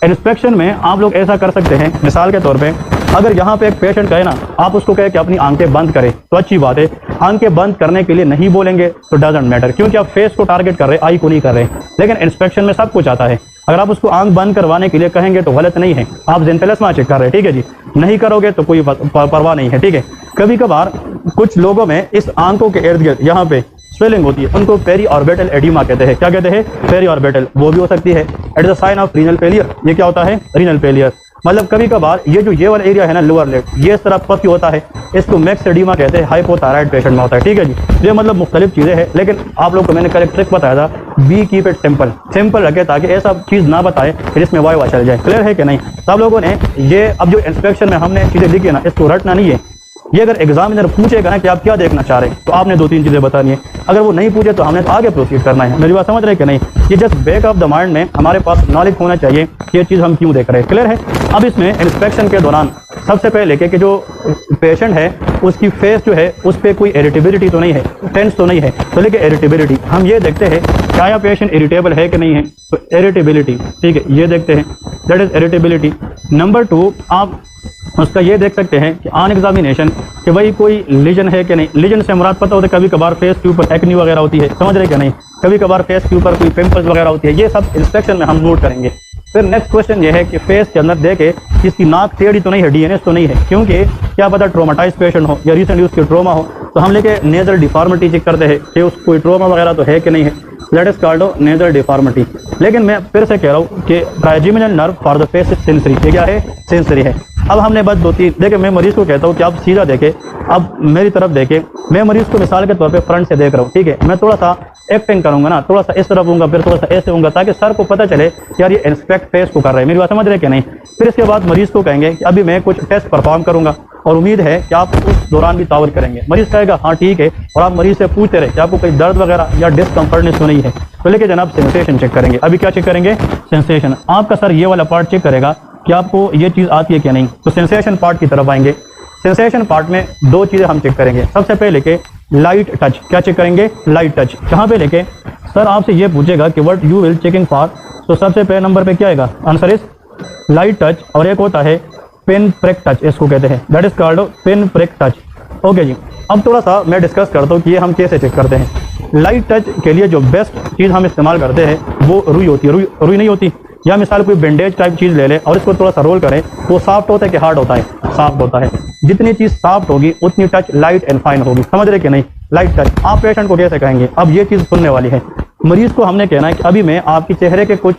A: Inspection में आप लोग ऐसा कर सकते हैं, मिसाल के तौर पे अगर यहाँ पे एक पेशेंट कहे ना, आप उसको कहे कि अपनी आंखें बंद करें तो अच्छी बात है। आंखें बंद करने के लिए नहीं बोलेंगे तो डजंट मैटर, क्योंकि आप फेस को टारगेट कर रहे हैं, आई को नहीं कर रहे। लेकिन इंस्पेक्शन में सब कुछ आता है। अगर आप उसको आंख बंद करवाने के लिए कहेंगे तो गलत नहीं है, आप जेंटलस्मा चेक कर रहे हैं, ठीक है जी। नहीं करोगे तो कोई परवाह नहीं है, ठीक है। कभी कभार कुछ लोगों में इस आंखों के इर्द गिर्द यहाँ पे स्वेलिंग होती है, उनको पेरी ऑर्बिटल एडिमा कहते हैं। क्या कहते हैं, पेरी ऑर्बिटल, वो भी हो सकती है। It is a sign of renal failure. ये क्या होता है, रीनल फेलियर। मतलब कभी कभार ये वाला एरिया है ना, लोअर लेग, ये इस तरह पफी होता है, इसको मैक्स एडिमा कहते हैं, हाइपोथायराइड पेशेंट में होता है, ठीक है जी। ये मतलब मुख्तलिफ चीज़ें हैं, लेकिन आप लोग को मैंने कल एक ट्रिक बताया था, be keep it simple, simple रखे ताकि ऐसा चीज़ ना बताए फिर इसमें वाई चल जाए। क्लियर है कि नहीं। तो आप लोगों ने ये अब जो इंस्पेक्शन में हमने चीज़ें लिखी है ना, इसको रटना नहीं है। ये अगर एग्जामिनर पूछेगा ना कि आप क्या देखना चाह रहे हैं, तो आपने 2-3 चीज़ें बतानी है। अगर वो नहीं पूछे तो हमने तो आगे प्रोसीड करना है। मेरी बात समझ रहे हैं कि नहीं। ये just back of the mind में हमारे पास नॉलेज होना चाहिए कि ये चीज़ हम क्यों देख रहे हैं। क्लियर है। अब इसमें इंस्पेक्शन के दौरान सबसे पहले कि जो पेशेंट है उसकी फेस जो है उस पर कोई इरिटेबिलिटी तो नहीं है, टेंस तो नहीं है। तो लेके इरिटेबिलिटी हम ये देखते हैं क्या यह पेशेंट इरिटेबल है कि नहीं है। तो इरिटेबिलिटी, ठीक है, ये देखते हैं, दैट इज इरिटेबिलिटी। नंबर 2 आप उसका ये देख सकते हैं कि ऑन एग्जामिनेशन कि भाई कोई लीजन है कि नहीं। लीजन से मुराद पता होता है, कभी कभार फेस के ऊपर एक्नी वगैरह होती है, समझ रहे कि नहीं। कभी कभार फेस के ऊपर कोई पिंपल्स वगैरह होती है, ये सब इंस्पेक्शन में हम नोट करेंगे। फिर नेक्स्ट क्वेश्चन ये है कि फेस के अंदर देखे कि इसकी नाक टेढ़ी तो नहीं है, डीएनएस तो नहीं है, क्योंकि क्या पता ट्रोमाटाइज पेशेंट हो या रिसेंटली उसकी ट्रोमा हो। तो हम लेके नेजल डिफॉर्मिटी चेक करते हैं कि उसको कोई ट्रोमा वगैरह तो है कि नहीं है, that is called nasal deformity. लेकिन मैं फिर से कह रहा हूँ कि trigeminal nerve for the face is sensory. ये क्या है, सेंसरी है। अब हमने बस 2-3 देखे। मैं मरीज को कहता हूँ कि आप सीधा देखें, अब मेरी तरफ देखें। मैं मरीज को मिसाल के तौर पे फ्रंट से देख रहा हूँ, ठीक है। मैं थोड़ा सा एक्टिंग करूंगा ना, थोड़ा सा इस तरफ होऊंगा, फिर थोड़ा सा ऐसे होऊंगा, ताकि सर को पता चले कि यार ये इंस्पेक्ट फेस को कर रहे हैं। मेरी बात समझ रहे कि नहीं। फिर इसके बाद मरीज को कहेंगे कि अभी मैं कुछ टेस्ट परफॉर्म करूंगा और उम्मीद है कि आप उस दौरान भी तावर करेंगे। मरीज कहेगा हाँ ठीक है, और आप मरीज से पूछते रहे कि आपको कोई दर्द वगैरह या डिस्कम्फर्टनेस तो नहीं है। तो लेके जनाब सेंसेशन चेक करेंगे। अभी क्या चेक करेंगे, सेंसेशन। आपका सर ये वाला पार्ट चेक करेगा कि आपको ये चीज़ आती है क्या नहीं। तो सेंसेशन पार्ट की तरफ आएंगे। सेंसेशन पार्ट में 2 चीज़ें हम चेक करेंगे। सबसे पहले के लाइट टच। क्या चेक करेंगे, लाइट टच। कहाँ पे लेके सर आपसे ये पूछेगा कि what you will checking for. तो सबसे पहले नंबर पे क्या आएगा, आंसर इज लाइट टच। और एक होता है पिन प्रिक टच, इसको कहते हैं, that is called pin prick touch. Okay जी। अब थोड़ा सा मैं डिस्कस करता हूँ कि ये हम कैसे चेक करते हैं। लाइट टच के लिए जो बेस्ट चीज़ हम इस्तेमाल करते हैं वो रुई होती है। रुई नहीं होती, या मिसाल कोई बैंडेज टाइप चीज़ ले ले और इसको थोड़ा सा रोल करें, वो सॉफ्ट होता है कि हार्ड होता है, सॉफ्ट होता है। जितनी चीज़ सॉफ्ट होगी उतनी टच लाइट एंड फाइन होगी। समझ रहे कि नहीं, लाइट टच। आप पेशेंट को कैसे कहेंगे, अब ये चीज़ सुनने वाली है। मरीज को हमने कहना है कि अभी मैं आपके चेहरे के कुछ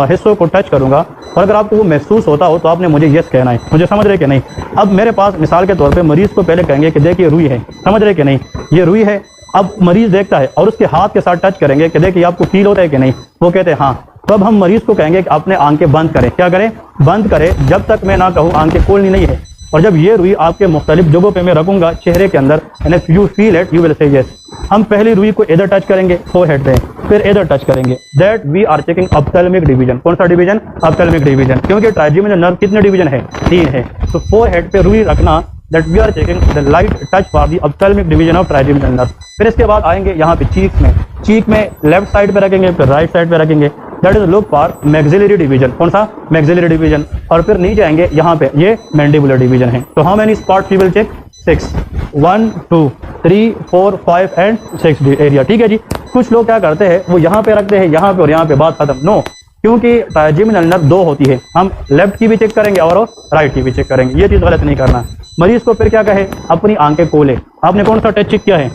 A: हिस्सों को टच करूंगा, और अगर आपको वो महसूस होता हो तो आपने मुझे यस कहना है। मुझे समझ रहे कि नहीं। अब मेरे पास मिसाल के तौर पे मरीज को पहले कहेंगे कि देखिए रुई है, समझ रहे कि नहीं, ये रुई है। अब मरीज देखता है और उसके हाथ के साथ टच करेंगे कि देखिए आपको फील होता है कि नहीं, वो कहते हैं हाँ। तो अब हम मरीज को कहेंगे कि अपने आंखें बंद करें। क्या करें, बंद करें, जब तक मैं ना कहूँ आंखें खोलनी नहीं है। और जब ये रुई आपके मुख्तलिफ जगहों पे मैं रखूंगा चेहरे के अंदर, and if you feel it you will say yes. हम पहली रुई को इधर टच करेंगे फोरहेड पे, फिर इधर टच करेंगे, that we are checking ophthalmic division. कौन सा डिवीजन, ऑप्थेल्मिक डिवीजन, क्योंकि ट्राइजेमिनल नर्व कितने डिवीजन है, 3 है। तो फोरहेड पे रुई रखना, that we are checking the light touch for the ophthalmic division of trigeminal nerve. फिर इसके बाद आएंगे यहाँ पे चीक में लेफ्ट साइड पे रखेंगे, फिर राइट साइड पे रखेंगे, that is look for maxillary division. कौन सा, मैक्सिलरी डिवीजन। और फिर नीचे आएंगे यहाँ पे, ये मैंडिबुलर डिवीजन है। तो how many spots we will check, 6, 1 2 3 4 5 and 6 area, ठीक है जी। कुछ लोग क्या करते हैं, वो यहाँ पे रखते हैं, यहाँ पे और यहाँ पे, बात खत्म। नो, क्योंकि ट्राइजेमिनल नर्व 2 होती है, हम लेफ्ट की भी चेक करेंगे और राइट की भी चेक करेंगे। ये चीज़ गलत नहीं करना। मरीज को फिर क्या कहे, अपनी आंखें खोले। आपने कौन सा टच चेक किया है,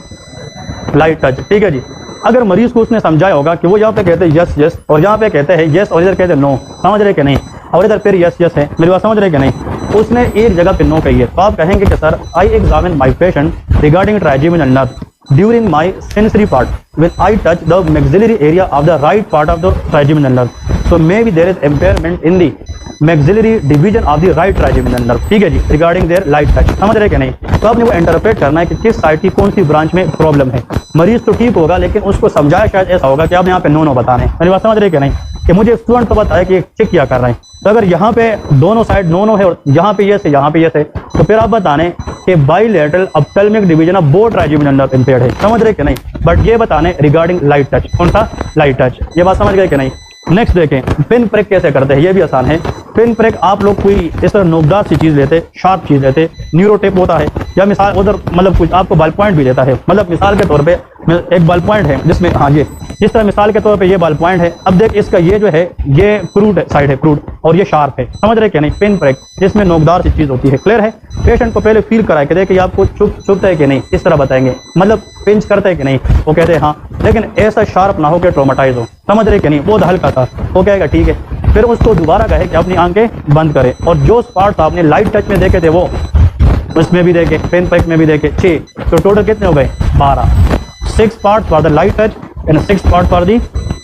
A: लाइट टच, ठीक है जी। अगर मरीज को उसने समझाया होगा कि वो यहाँ पे कहते हैं यस यस, और यहाँ पे कहते हैं यस, और इधर कहते हैं नो, समझ रहे कि नहीं, और इधर फिर यस यस है, मेरी बात समझ रहे कि नहीं। उसने एक जगह पे नो कही है, तो आप कहेंगे कि sir I examine my patient regarding trigeminal nerve, during my sensory part when I touch the maxillary area of the right part of the trigeminal nerve. So maybe there is impairment in the maxillary division of the right trigeminal nerve. ठीक है जी, regarding their light touch. समझ रहे कि नहीं? तो आपने वो interpret करना है कि किस साइड की कौन सी ब्रांच में प्रॉब्लम है। मरीज तो ठीक होगा, लेकिन उसको समझाया शायद ऐसा होगा कि आप यहाँ पे नो बताने। मेरी बात समझ रहे कि नहीं? कि मुझे स्टूडेंट तो बताया कि चेक क्या कर रहे हैं, तो अगर यहाँ पे दोनों साइड नो है और यहाँ पे ये से यहाँ पे ये से, तो फिर आप बताने कि bilateral ophthalmic division of both trigeminal nerve impaired है। समझ रहे कि नहीं? बट ये बताने रिगार्डिंग लाइट टच। कौन सा? Light touch. ये बात समझ गए कि नहीं? नेक्स्ट देखें, पिन प्रेक कैसे करते हैं, ये भी आसान है। पिन प्रेक आप लोग कोई इस तरह नोकदार सी चीज लेते, शार्प चीज लेते, न्यूरोटेप होता है, या मिसाल उधर मतलब कुछ आपको बॉल पॉइंट भी देता है। मतलब मिसाल के तौर पे एक बॉल पॉइंट है जिसमें, हाँ ये जिस तरह मिसाल के तौर पे ये बॉल पॉइंट है। अब देख इसका ये जो है ये क्रूड साइड है, क्रूड, और ये शार्प है। समझ रहे क्या नहीं? पिन प्रेक जिसमें नोकदार सी चीज होती है। क्लियर है? पेशेंट को पहले फील कराए कि देखिए आपको चुभता है कि नहीं, इस तरह बताएंगे। मतलब पिंच करता है कि नहीं, वो कहते हैं हाँ, लेकिन ऐसा शार्प ना हो कि ट्रॉमेटाइज हो। समझ रहे कि नहीं? बहुत हल्का था, वो कहेगा ठीक है। फिर उसको दोबारा कहे कि अपनी आंखें बंद करे, और जो स्पॉट्स आपने लाइट टच में देखे थे वो उसमें भी देखे, पिन प्रेक में भी देखे, 6। तो टोटल कितने हो गए? 12। 6 parts for the light touch and 6 part for the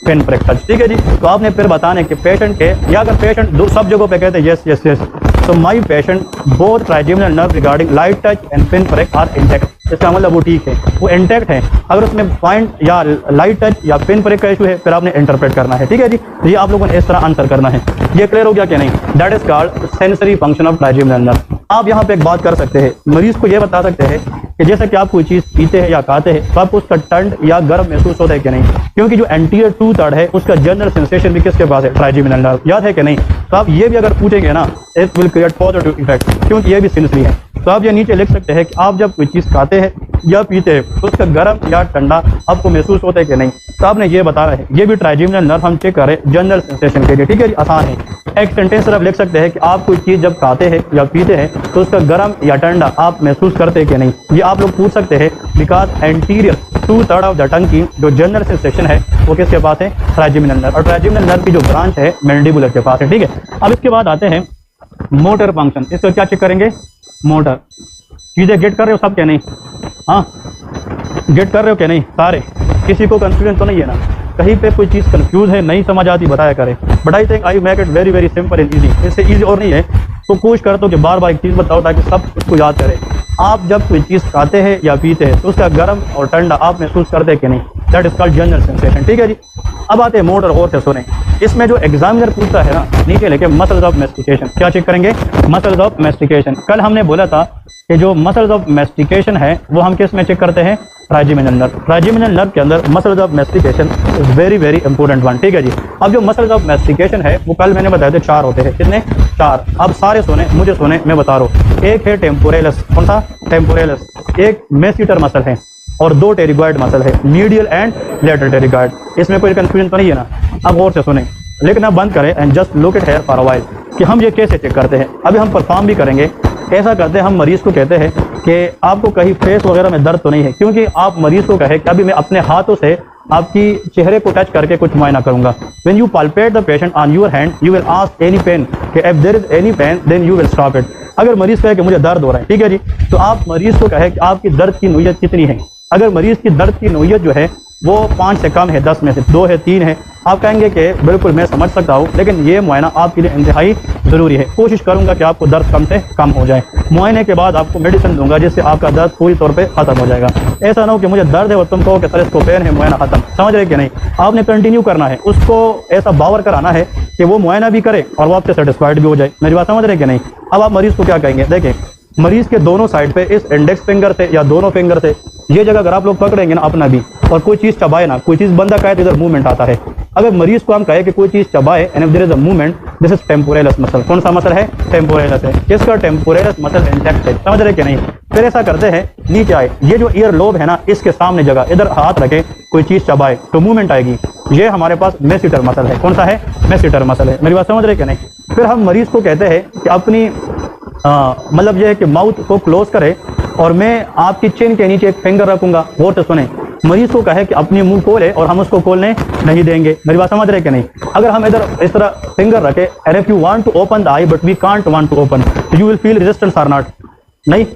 A: pin prick touch. ठीक है जी। तो आपने फिर बताने कि पेशेंट के, या अगर पेशेंट दो सब जगहों पे कहते हैं यस यस यस, तो my patient both trigeminal nerve regarding light touch and pin prick are intact. इसका मतलब वो ठीक है, वो इंटैक्ट है। अगर उसमें पॉइंट या लाइट टच या पिन प्रेक का इशू है, फिर आपने इंटरप्रेट करना है। ठीक है जी। ये आप लोगों ने इस तरह आंसर करना है। ये क्लियर हो गया कि नहीं? That is called sensory function of trigeminal nerve. आप यहाँ पे एक बात कर सकते हैं, मरीज को ये बता सकते हैं कि जैसे कि आप कोई चीज पीते हैं या खाते हैं, तो आपको उसका ठंड या गर्म महसूस होता है कि नहीं, क्योंकि जो एंटीरियर 2/3 है उसका जनरल सेंसेशन भी किसके पास है? Trigeminal nerve. याद है कि नहीं? तो आप ये भी अगर पूछेंगे ना, it will create positive effect, क्योंकि ये भी सेंसरी है। तो आप ये नीचे लिख सकते हैं कि आप जब कोई चीज खाते हैं या पीते हैं, तो उसका गर्म या ठंडा आपको महसूस होता है कि नहीं, तो आपने ये बताना है। ये भी ट्राइजेमिनल नर्व हम चेक करें जनरल सेंसेशन के लिए। ठीक है जी, आसान है। एक सेंटेंस आप लिख सकते हैं कि आप कोई चीज जब खाते हैं या पीते हैं, तो उसका गर्म या ठंडा आप महसूस करते हैं कि नहीं। ये आप लोग पूछ सकते हैं, because anterior 2/3 of the tongue की जो जनरल सेंसेशन है वो किसके पास है? Trigeminal nerve. और ट्राइजेमिनल नर्व की जो ब्रांच है मैंडिबुलर के पास है। ठीक है। अब इसके बाद आते हैं मोटर फंक्शन। इसका क्या चेक करेंगे? मोटर चीजें गेट कर रहे हो सब क्या नहीं? हाँ, गेट कर रहे हो क्या नहीं? सारे, किसी को कंफ्यूजन तो नहीं है ना? कहीं पे कोई चीज़ कंफ्यूज है, नहीं समझ आती, बताया करें। But I think I make it very very simple and easy. इससे ईजी और नहीं है, तो कोशिश करता हूँ कि बार बार एक चीज़ बताओ ताकि सब उसको याद करें। आप जब कोई चीज़ खाते हैं या पीते हैं, तो उसका गर्म और ठंडा आप महसूस करते हैं कि नहीं? That is called general sensation. ठीक है जी। अब आते हैं मोटर। और से सुने, इसमें जो एग्जामिनर पूछता है ना, नीचे लेके मसल्स ऑफ मैस्टिकेशन। क्या चेक करेंगे? Muscles of mastication. कल हमने बोला था कि जो मसल्स ऑफ मैस्टिकेशन है वो हम किस में चेक करते हैं? Trigeminal nerve. ट्राइजेमिनल नर्व के अंदर muscles of mastication is very very important one. ठीक है जी। अब जो मसल्स ऑफ मैस्टिकेशन है वो कल मैंने बताया था 4 होते हैं। कितने? 4। अब सारे सुने, मुझे सुने, मैं बता रहा हूँ। एक है टेम्पोरेलस। कौन सा? टेम्पोरेलस। एक मेसिटर मसल है और 2 टेरिगॉइड मसल है, मीडियल एंड लेटरल टेरिगॉइड। इसमें कोई कंफ्यूजन तो नहीं है ना? अब गौर से सुने, लेकिन अब बंद करें and just look it here for a while कि हम ये कैसे चेक करते हैं। अभी हम परफॉर्म भी करेंगे। कैसा करते हैं? हम मरीज को कहते हैं कि आपको कहीं फेस वगैरह में दर्द तो नहीं है, क्योंकि आप मरीज को कहे कि अभी मैं अपने हाथों से आपकी चेहरे को टच करके कुछ मुआयना करूंगा। When you palpate the patient on your hand, you will ask any pain, कि if there is any pain then you will stop it. अगर मरीज कहे कि मुझे दर्द हो रहा है, ठीक है जी, तो आप मरीज को कहे कि आपकी दर्द की नोयत कितनी है। अगर मरीज की दर्द की नोयत जो है वो 5 से कम है, 10 में से 2 है, 3 है, आप कहेंगे कि बिल्कुल मैं समझ सकता हूँ, लेकिन ये मुआयना आपके लिए इंतहाई ज़रूरी है। कोशिश करूंगा कि आपको दर्द कम से कम हो जाए। मुआयने के बाद आपको मेडिसिन दूंगा जिससे आपका दर्द पूरी तौर पे खत्म हो जाएगा। ऐसा ना हो कि मुझे दर्द है और तुम कहो कि सर इसको पेन है, मुआयना खत्म। समझ रहे कि नहीं? आपने कंटिन्यू करना है, उसको ऐसा बावर कराना है कि वो मुआयना भी करे और वो आपसे सेटिस्फाइड भी हो जाए। मेरी बात समझ रहे कि नहीं? अब आप मरीज को क्या कहेंगे? देखें, मरीज के दोनों साइड पे इस इंडेक्स फिंगर से या दोनों फिंगर से ये जगह अगर आप लोग पकड़ेंगे ना अपना भी, और कोई चीज चबाए ना, कोई चीज बंदा कहे तो इधर मूवमेंट आता है। अगर मरीज को हम कहे कि कोई चीज चबाए and if there is a movement, this is temporalis muscle. कौन सा मसल है? टेम्पोरेलस है। इसका टेम्पोरेलस मसल इंटैक्ट है। समझ रहे कि नहीं? फिर ऐसा करते हैं, नीचे आए, ये जो ईयर लोब है ना, इसके सामने जगह इधर हाथ रखे, कोई चीज चबाए तो मूवमेंट आएगी। ये हमारे पास मेसिटर मसल है। कौन सा है? मेसिटर मसल है। मेरी बात समझ रहे कि नहीं? फिर हम मरीज को कहते हैं कि अपनी मतलब यह है कि माउथ को क्लोज करे और मैं आपकी चिन के नीचे एक फिंगर रखूंगा। गौर से सुने, मरीज को कहे कि अपनी मुंह खोले और हम उसको खोलने नहीं देंगे। मेरी बात समझ रहे कि नहीं? अगर हम इधर इस तरह फिंगर रखे, and if you want to open the eye but we can't want to open, you will feel resistance और नॉट? नहीं,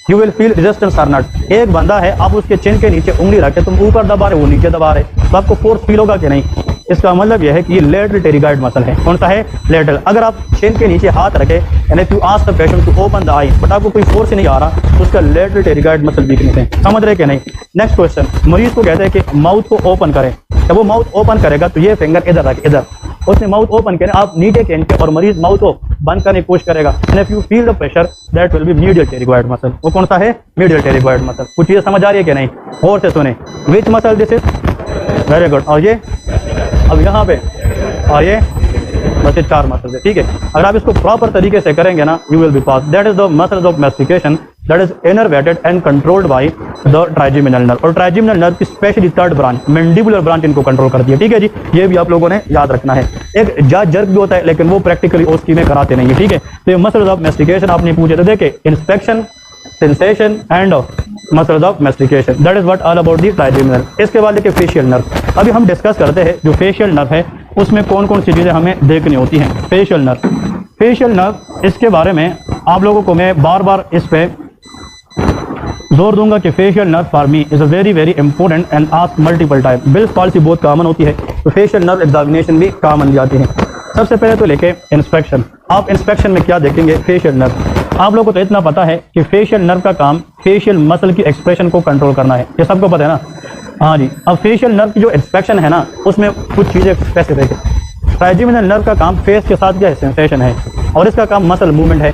A: you will feel resistance or not. एक बंदा है, आप उसके चिन के नीचे उंगली रखे, तुम ऊपर दबा रहे, वो नीचे दबा रहे, तो आपको फोर्स फील होगा कि नहीं? इसका मतलब यह है कि ये लेटरल टेरिगाइड मसल है। कौन सा है? लेटरल। अगर आप चिन के नीचे हाथ रखे and if you ask the patient to open the eye but आपको कोई फोर्स नहीं आ रहा, तो उसका लेटरल टेरिगाइड मसल वीकनेस है। समझ रहे कि नहीं? नेक्स्ट क्वेश्चन, मरीज को कहते हैं कि माउथ को ओपन करें। जब वो माउथ ओपन करेगा तो ये फिंगर इधर रखे, इधर उसने माउथ ओपन किया, आप नीचे खींचे और मरीज माउथ को बंद करने की कोशिश करेगा। And if you feel the pressure that will B medial pterygoid muscle. वो कौन सा है? Medial pterygoid muscle. कुछ चीजें समझ आ रही है कि नहीं? और से सुने, which muscle this is? Very good. और ये अब यहाँ पे, और ये बस ये 4 मसल है, ठीक है। अगर आप इसको प्रॉपर तरीके से करेंगे ना, you will be pass. That is the muscles of mastication that is innervated and controlled by the trigeminal nerve. और ट्राइजेमिनल नर्व की specially 3rd branch, mandibular branch, इनको कंट्रोल करती है, ठीक है जी। ये भी आप लोगों ने याद रखना है। एक जा जर्क भी होता है, लेकिन वो प्रैक्टिकली ओस्की में कराते नहीं है, ठीक है। तो ये मसल्स ऑफ मास्टिकेशन आपने पूछे तो देखे, inspection, sensation and muscles of mastication, that is what all about the trigeminal. इसके बाद देखिए फेशियल नर्व। अभी हम डिस्कस करते हैं जो फेशियल नर्व है उसमें कौन कौन सी चीजें हमें देखनी होती हैं। फेशियल नर्व, फेशियल नर्व, इसके बारे में आप लोगों को मैं बार बार इस पे जोर दूंगा कि facial nerve for me is a very very important and ask multiple time. Bills policy बहुत कॉमन होती है, तो फेशियल नर्व एग्जामिनेशन भी कॉमन जाती है। सबसे पहले तो लेके इंस्पेक्शन। आप इंस्पेक्शन में क्या देखेंगे? Facial nerve. आप लोगों को तो इतना पता है कि फेशियल नर्व का काम फेशियल मसल की एक्सप्रेशन को कंट्रोल करना है, ये सबको पता है ना? हाँ जी। अब फेशियल नर्व की जो इंस्पेक्शन है ना, उसमें कुछ चीज़ें स्पेसिफिक है। ट्राइजेमिनल नर्व का काम फेस के साथ क्या है? सेंसेशन है, और इसका काम मसल मूवमेंट है।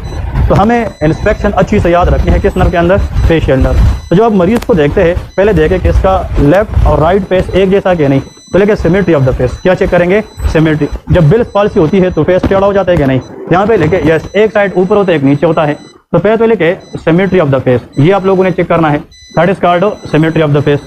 A: तो हमें इंस्पेक्शन अच्छी से याद रखनी है किस नर्व के अंदर? Facial nerve. तो जब आप मरीज को देखते हैं, पहले देखें कि इसका लेफ्ट और राइट फेस एक जैसा कि नहीं, तो लेके सिमेट्री ऑफ द फेस। क्या चेक करेंगे? सिमेट्री। जब बिल्स पॉलिसी होती है तो फेस टेढ़ा हो जाता है कि नहीं? यहाँ पे लेके यस, एक साइड ऊपर होता है, एक नीचे होता है। तो पहले तो लेके सिमेट्री ऑफ द फेस, ये आप लोगों ने चेक करना है। That is called symmetry of the face.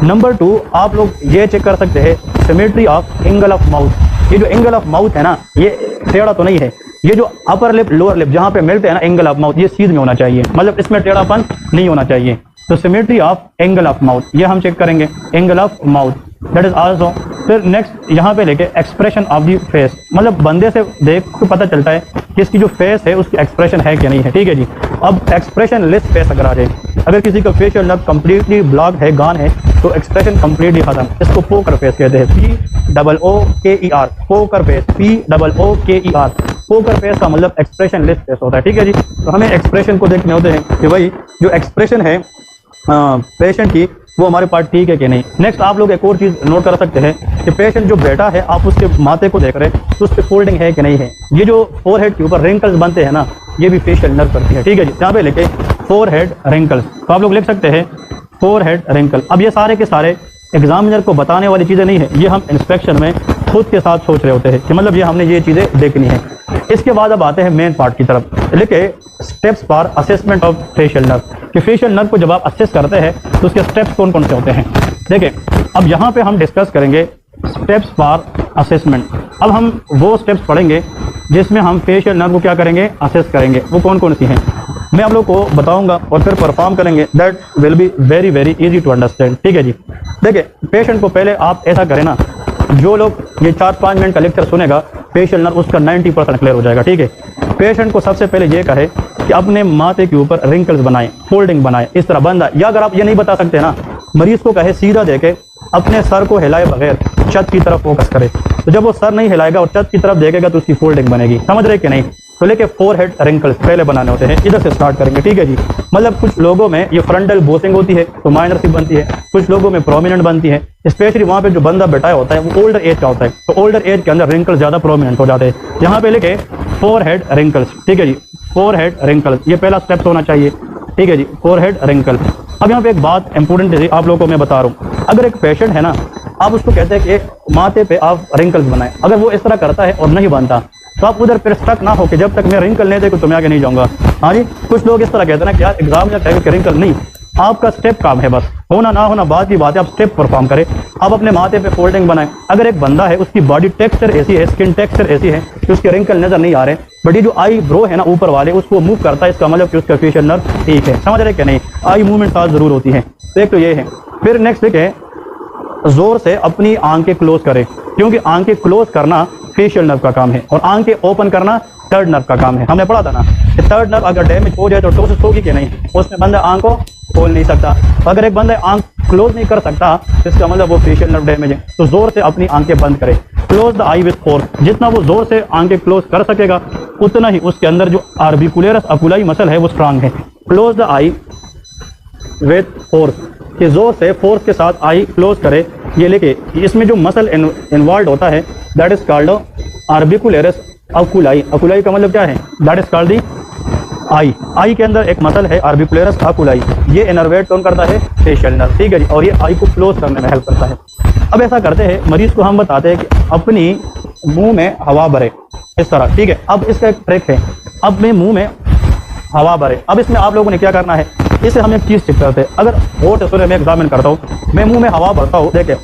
A: Number 2, आप लोग ये चेक कर सकते हैं symmetry of angle of mouth. ये जो एंगल ऑफ माउथ है ना, ये टेढ़ा तो नहीं है। ये जो अपर लिप लोअर लिप जहाँ पे मिलते हैं ना, एंगल ऑफ माउथ, ये सीध में होना चाहिए, मतलब इसमें टेढ़ापन नहीं होना चाहिए। तो symmetry of angle of mouth, ये हम चेक करेंगे, angle of mouth, that is also. फिर नेक्स्ट यहाँ पे लेके एक्सप्रेशन ऑफ दी फेस, मतलब बंदे से देख के पता चलता है कि इसकी जो फेस है उसकी एक्सप्रेशन है कि नहीं है, ठीक है जी। अब एक्सप्रेशन लेस फेस अगर आ जाए, अगर किसी का फेशियल नर्व कंप्लीटली ब्लॉक है, गान है, तो एक्सप्रेशन कंप्लीटली खत्म। इसको पोकर फेस कहते हैं, POOKER, poker face, POOKER। Poker face का मतलब एक्सप्रेशन लेस फेस होता है, ठीक है जी। तो हमें एक्सप्रेशन को देखने होते हैं कि भाई जो एक्सप्रेशन है पेशेंट की, वो हमारे पास ठीक है कि नहीं। नेक्स्ट आप लोग एक और चीज़ नोट कर सकते हैं कि पेशेंट जो बैठा है, आप उसके माथे को देख रहे हैं तो उस पर फोल्डिंग है कि नहीं है। ये जो फोरहेड के ऊपर रिंकल्स बनते हैं ना, ये भी फेशियल नर्व करती है, ठीक है जी। यहाँ पे लेके फोरहेड रिंकल्स, तो आप लोग लिख सकते हैं फोरहेड रिंकल। अब ये सारे के सारे एग्जामिनर को बताने वाली चीज़ें नहीं है, ये हम इंस्पेक्शन में खुद के साथ सोच रहे होते हैं कि मतलब ये हमने ये चीज़ें देखनी है। इसके बाद अब आते हैं मेन पार्ट की तरफ, लिखे steps for assessment of facial nerve. कि फेशियल नर्व को जब आप असेस करते हैं तो उसके स्टेप्स कौन कौन से होते हैं। देखिए अब यहाँ पे हम डिस्कस करेंगे स्टेप्स फॉर असेसमेंट। अब हम वो स्टेप्स पढ़ेंगे जिसमें हम फेशियल नर्व को क्या करेंगे? असेस करेंगे। वो कौन कौन सी हैं मैं आप लोग को बताऊंगा और फिर परफॉर्म करेंगे। That will be very very easy to understand, ठीक है जी। देखिए पेशेंट को पहले आप ऐसा करें ना, जो लोग ये 4-5 मिनट का लेक्चर सुनेगा, फेशियल नर्व उसका 90% क्लियर हो जाएगा, ठीक है। पेशेंट को सबसे पहले ये कहे कि अपने माथे के ऊपर रिंकल्स बनाए, फोल्डिंग बनाए, इस तरह बंदा, या अगर आप ये नहीं बता सकते ना, मरीज को कहे सीधा देके अपने सर को हिलाए बगैर छत की तरफ फोकस करे। तो जब वो सर नहीं हिलाएगा और छत की तरफ देखेगा तो उसकी फोल्डिंग बनेगी। समझ रहे कि नहीं? तो लेके फोरहेड रिंकल्स पहले बनाने होते हैं, इधर से स्टार्ट करेंगे, ठीक है जी। मतलब कुछ लोगों में ये फ्रंटल बोसिंग होती है तो माइनर सी बनती है, कुछ लोगों में प्रोमिनेंट बनती है, स्पेशली वहाँ पे जो बंदा बैठाया होता है वो ओल्डर एज का होता है, तो ओल्डर एज के अंदर रिंकल्स ज़्यादा प्रोमिनेंट हो जाते हैं। यहाँ पे लेके फोरहेड रिंकल्स, ठीक है जी, फोरहेड रिंकल्स, ये पहला स्टेप्स होना चाहिए, ठीक है जी, फोरहेड रिंकल। अब यहाँ पे एक बात इंपॉर्टेंट है, आप लोगों को मैं बता रहा हूँ। अगर एक पेशेंट है ना, आप उसको कहते हैं कि माथे पे आप रिंकल्स बनाए, अगर वो इस तरह करता है और नहीं बनता तो आप उधर फिर स्टक ना हो कि जब तक मैं रिंकल नहीं देखूँ तो मैं आगे नहीं जाऊँगा। हाँ जी, कुछ लोग इस तरह कहते हैं ना कि यार एग्जाम में कहेंगे कि रिंकल नहीं, आपका स्टेप काम है, बस होना ना होना बात की बात है, आप स्टेप परफॉर्म करें। आप अपने माथे पे फोल्डिंग बनाएं। अगर एक बंदा है उसकी बॉडी टेक्सचर ऐसी है, स्किन टेक्सचर ऐसी है कि उसके रिंकल नजर नहीं आ रहे, बट ये जो आई ब्रो है ना ऊपर वाले, उसको मूव करता है, इसका मतलब कि उसका फेशियल नर्व ठीक है। समझ रहे कि नहीं? आई मूवमेंट साथ जरूर होती है। तो एक तो ये है। फिर नेक्स्ट देखें, जोर से अपनी आंखें क्लोज करें, क्योंकि आंखें क्लोज करना फेशियल नर्व का काम है और आंखें ओपन करना थर्ड नर्व का काम है। हमने पढ़ा था ना कि थर्ड नर्व अगर डैमेज हो जाए तो टोसिस होगी कि नहीं, उसमें बंदा आंख को खोल नहीं सकता। अगर एक बंदा आंख क्लोज नहीं कर सकता तो इसका मतलब वो फेशियल नर्व डैमेज है। तो जोर से अपनी आंखें बंद करे, close the I with force. जितना वो जोर से आंखें क्लोज कर सकेगा उतना ही उसके अंदर जो आर्बिकुलरिस अकुलाई मसल है वो स्ट्रांग है। Close the I with force, कि जोर से फोर्स के साथ आई क्लोज करे। ये लेके इसमें जो मसल इन्वॉल्व होता है दैट इज कॉल्ड आर्बिकुलरिस अकुलाई। अकुलाई का मतलब क्या है? दैट इज कॉल्ड दी आई। आई के अंदर एक मसल है आर्बिकुलरिस अकुलाई, ये इनर्वेट कौन करता है? फेशियल नर्व, ठीक है जी। और ये आई को क्लोज करने में हेल्प करता है। अब ऐसा करते हैं, मरीज को हम बताते हैं कि अपनी मुंह में हवा भरे इस तरह, ठीक है। अब इसका एक ट्रिक है, अब मैं मुंह में हवा भरे। अब इसमें आप लोगों ने क्या करना है, इसे हम एक चीज चेक करते हैं। अगर होठ से मैं एग्जामिन करता हूँ, मैं मुंह में हवा भरता हूँ, देखे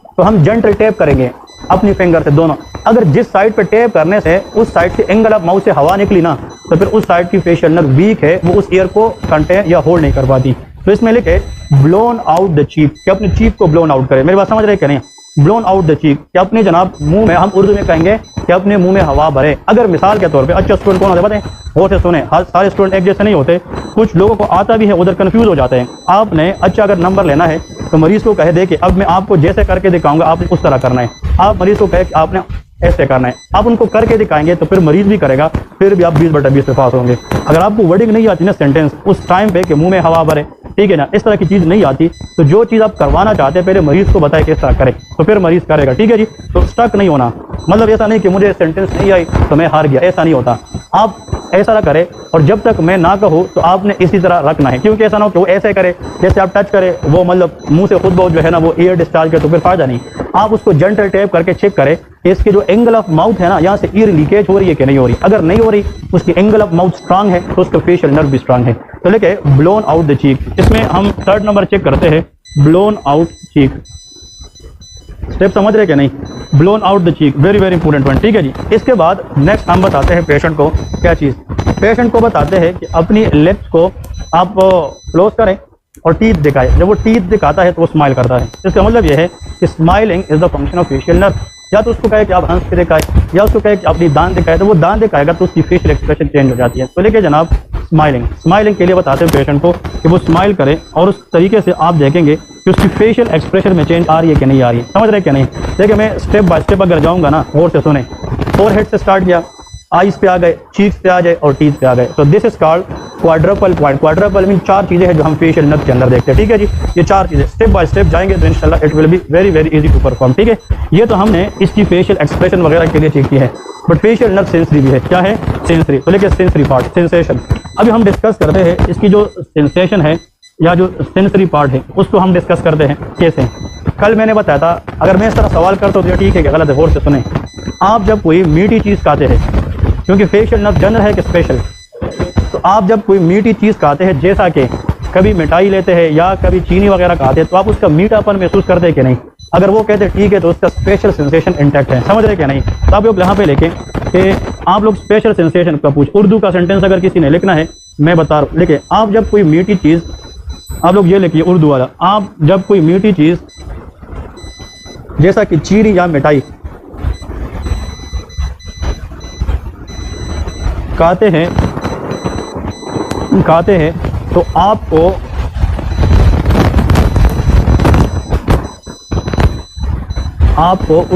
A: तो हम जेंटल टेप करेंगे अपनी फिंगर से दोनों। अगर जिस साइड पे टेप करने से उस साइड से एंगल ऑफ माउथ से हवा निकली ना, तो फिर उस साइड की फेशियल नर्व वीक है, वो उस एयर को कंटेन या होल्ड नहीं कर पाती। तो इसमें लिखे ब्लोन आउट द चीक, कि अपनी चीक को ब्लोन आउट करे। मेरी बात समझ रहे हैं क्या नहीं? ब्लोन आउट द चीक, कि अपने जनाब मुंह में, हम उर्दू में कहेंगे कि अपने मुंह में हवा भरे। अगर मिसाल के तौर पे अच्छा स्टूडेंट कौन होते हैं पता है? वो से सुने, हर सारे स्टूडेंट एक जैसे नहीं होते, कुछ लोगों को आता भी है, उधर कंफ्यूज हो जाते हैं। आपने अच्छा अगर नंबर लेना है तो मरीज को कहे दे कि अब मैं आपको जैसे करके दिखाऊंगा आपने उस तरह करना है। आप मरीज को कहे कि आपने ऐसे करना है, आप उनको करके दिखाएंगे तो फिर मरीज भी करेगा, फिर भी आप 20/20 पे पास होंगे। अगर आपको वर्डिंग नहीं आती ना सेंटेंस उस टाइम पे कि मुंह में हवा भरे, ठीक है ना, इस तरह की चीज नहीं आती, तो जो चीज आप करवाना चाहते हैं पहले मरीज को बताए किस तरह करे, तो फिर मरीज करेगा, ठीक है जी। तो स्टक नहीं होना, मतलब ऐसा नहीं कि मुझे सेंटेंस नहीं आई तो मैं हार गया, ऐसा नहीं होता। आप ऐसा ना करे, और जब तक मैं ना कहूँ तो आपने इसी तरह रखना है, क्योंकि ऐसा ना हो कि वो ऐसे करे जैसे आप टच करे, वो मतलब मुंह से खुद बहुत जो है ना वो एयर डिस्चार्ज करे, तो फिर फायदा नहीं। आप उसको जेंटल टेप करके चेक करें कि इसके जो एंगल ऑफ माउथ है ना, यहाँ से ईयर लीकेज हो रही है कि नहीं हो रही। अगर नहीं हो रही, उसकी एंगल ऑफ माउथ स्ट्रांग है तो उसका फेशियल नर्व भी स्ट्रांग है। तो लेके ब्लोन आउट द चीक, इसमें हम थर्ड नंबर चेक करते हैं, ब्लोन आउट चीक। स्टेप समझ रहे क्या नहीं? Blown out the cheek, very very important one, ठीक है जी। इसके बाद नेक्स्ट हम बताते हैं पेशेंट को क्या चीज़, पेशेंट को बताते हैं कि अपनी लिप्स को आप क्लोज करें और टीथ दिखाए। जब वो टीथ दिखाता है तो वो स्माइल करता है। इसका मतलब ये है कि smiling is the function of facial nerve. या तो उसको कहे कि आप हंस के दिखाए, या उसको कहे कि अपनी दांत दिखाए, तो वो दांत दिखाएगा तो उसकी फेशियल एक्सप्रेशन चेंज हो जाती है। तो लेके जनाब स्माइलिंग, स्माइलिंग के लिए बताते हैं पेशेंट को कि वो स्माइल करे, और उस तरीके से आप देखेंगे कि उसकी फेशियल एक्सप्रेशन में चेंज आ रही है कि नहीं आ रही है। समझ रहे क्या नहीं? देखिए मैं स्टेप बाय स्टेप अगर जाऊँगा ना, गौर से सुने। फोरहेड से स्टार्ट किया, आईज पे आ गए, चीक्स पे आ जाए और टीथ पे आ गए। तो this is called quadruple point. Quadruple mean चार चीजें हैं जो हम फेशियल नर्व के अंदर देखते हैं, ठीक है जी। ये चार चीजें स्टेप बाय स्टेप जाएंगे तो इंशाल्लाह it will be very very easy to perform, ठीक है। ये तो हमने इसकी फेशियल एक्सप्रेशन वगैरह के लिए चेक की है, बट फेशियल नर्व सेंसरी भी है। क्या है? सेंसरी। तो लेके सेंसरी पार्ट, सेंसेशन। अभी हम डिस्कस करते हैं इसकी जो सेंसेशन है या जो सेंसरी पार्ट है उसको हम डिस्कस करते हैं कैसे। कल मैंने बताया था, अगर मैं इस तरह सवाल करता हूँ तो ठीक है कि गलत है, गौर से सुने। आप जब कोई मीठी चीज़ खाते हैं, क्योंकि फेशियल नर्व जनरल है कि स्पेशल, तो आप जब कोई मीठी चीज़ खाते हैं, जैसा कि कभी मिठाई लेते हैं या कभी चीनी वगैरह खाते हैं, तो आप उसका मीठापन महसूस करते हैं कि नहीं? अगर वो कहते हैं ठीक है तो उसका स्पेशल सेंसेशन इंटैक्ट है। समझ रहे क्या नहीं? तो आप लोग यहाँ पे लेके कि आप लोग स्पेशल सेंसेशन का पूछ, उर्दू का सेंटेंस अगर किसी ने लिखना है मैं बता रहा हूँ, लेकिन आप जब कोई मीठी चीज़, आप लोग ये लिखिए उर्दू वाला, आप जब कोई मीठी चीज़ जैसा कि चीनी या मिठाई खाते हैं तो आपको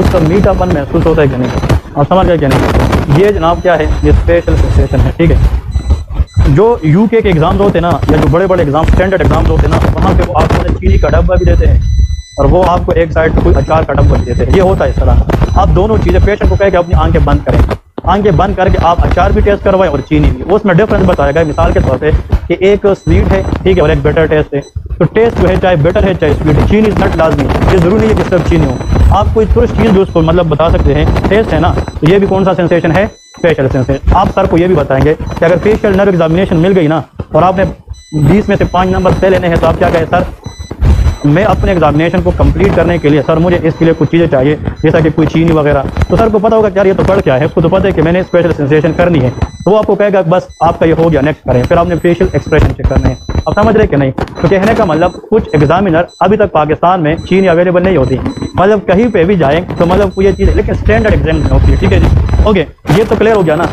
A: उसका मीठापन महसूस होता है कि नहीं? आप समझ गए क्या नहीं? ये जनाब क्या है? ये स्पेशल सेंसेशन है, ठीक है। जो यूके के एग्जाम्स होते हैं ना, या जो बड़े बड़े एग्जाम, स्टैंडर्ड एग्जाम्स होते हैं ना, वहाँ पे वो आपको चीनी का डब्बा भी देते हैं और वो आपको एक साइड कोई अचार का डब्बा भी देते हैं। ये होता है इस तरह। आप दोनों चीज़ें पेशेंट को कहे कि अपनी आंखें बंद करें, आंखें बंद करके आप अचार भी टेस्ट करवाएं और चीनी भी। उसमें डिफरेंस बताया गया मिसाल के तौर पे कि एक स्वीट है, ठीक है, और एक बेटर टेस्ट है। तो टेस्ट जो है चाहे बेटर है चाहे स्वीट है, चीनी इज नॉट लाजमी, ये जरूरी नहीं है कि सिर्फ चीनी हो। आप कोई तुरंत चीज़ भी उसको मतलब बता सकते हैं, टेस्ट है ना, तो ये भी कौन सा सेंसेशन है? Facial sensation. आप सर को ये भी बताएंगे कि अगर फेशियल नर्व एग्जामिनेशन मिल गई ना और आपने 20 में से 5 नंबर से लेने हैं, तो आप क्या कहें? सर मैं अपने एग्जामिनेशन को कंप्लीट करने के लिए, सर मुझे इसके लिए कुछ चीज़ें चाहिए, जैसा कि कोई चीनी वगैरह। तो सर को पता होगा यार ये तो पढ़ क्या है, उसको तो पता है कि मैंने स्पेशल सेंसेशन करनी है, तो वो आपको कहेगा बस आपका ये हो गया, नेक्स्ट करें। फिर आपने फेशियल एक्सप्रेशन चेक करने हैं। अब समझ रहे कि नहीं? तो कहने का मतलब कुछ एग्जामिनर अभी तक पाकिस्तान में चीनी अवेलेबल नहीं होती, मतलब कहीं पर भी जाए तो मतलब ये चीज़, लेकिन स्टैंडर्ड एग्जाम होती है, ठीक है जी। ओके, ये तो क्लियर हो गया ना।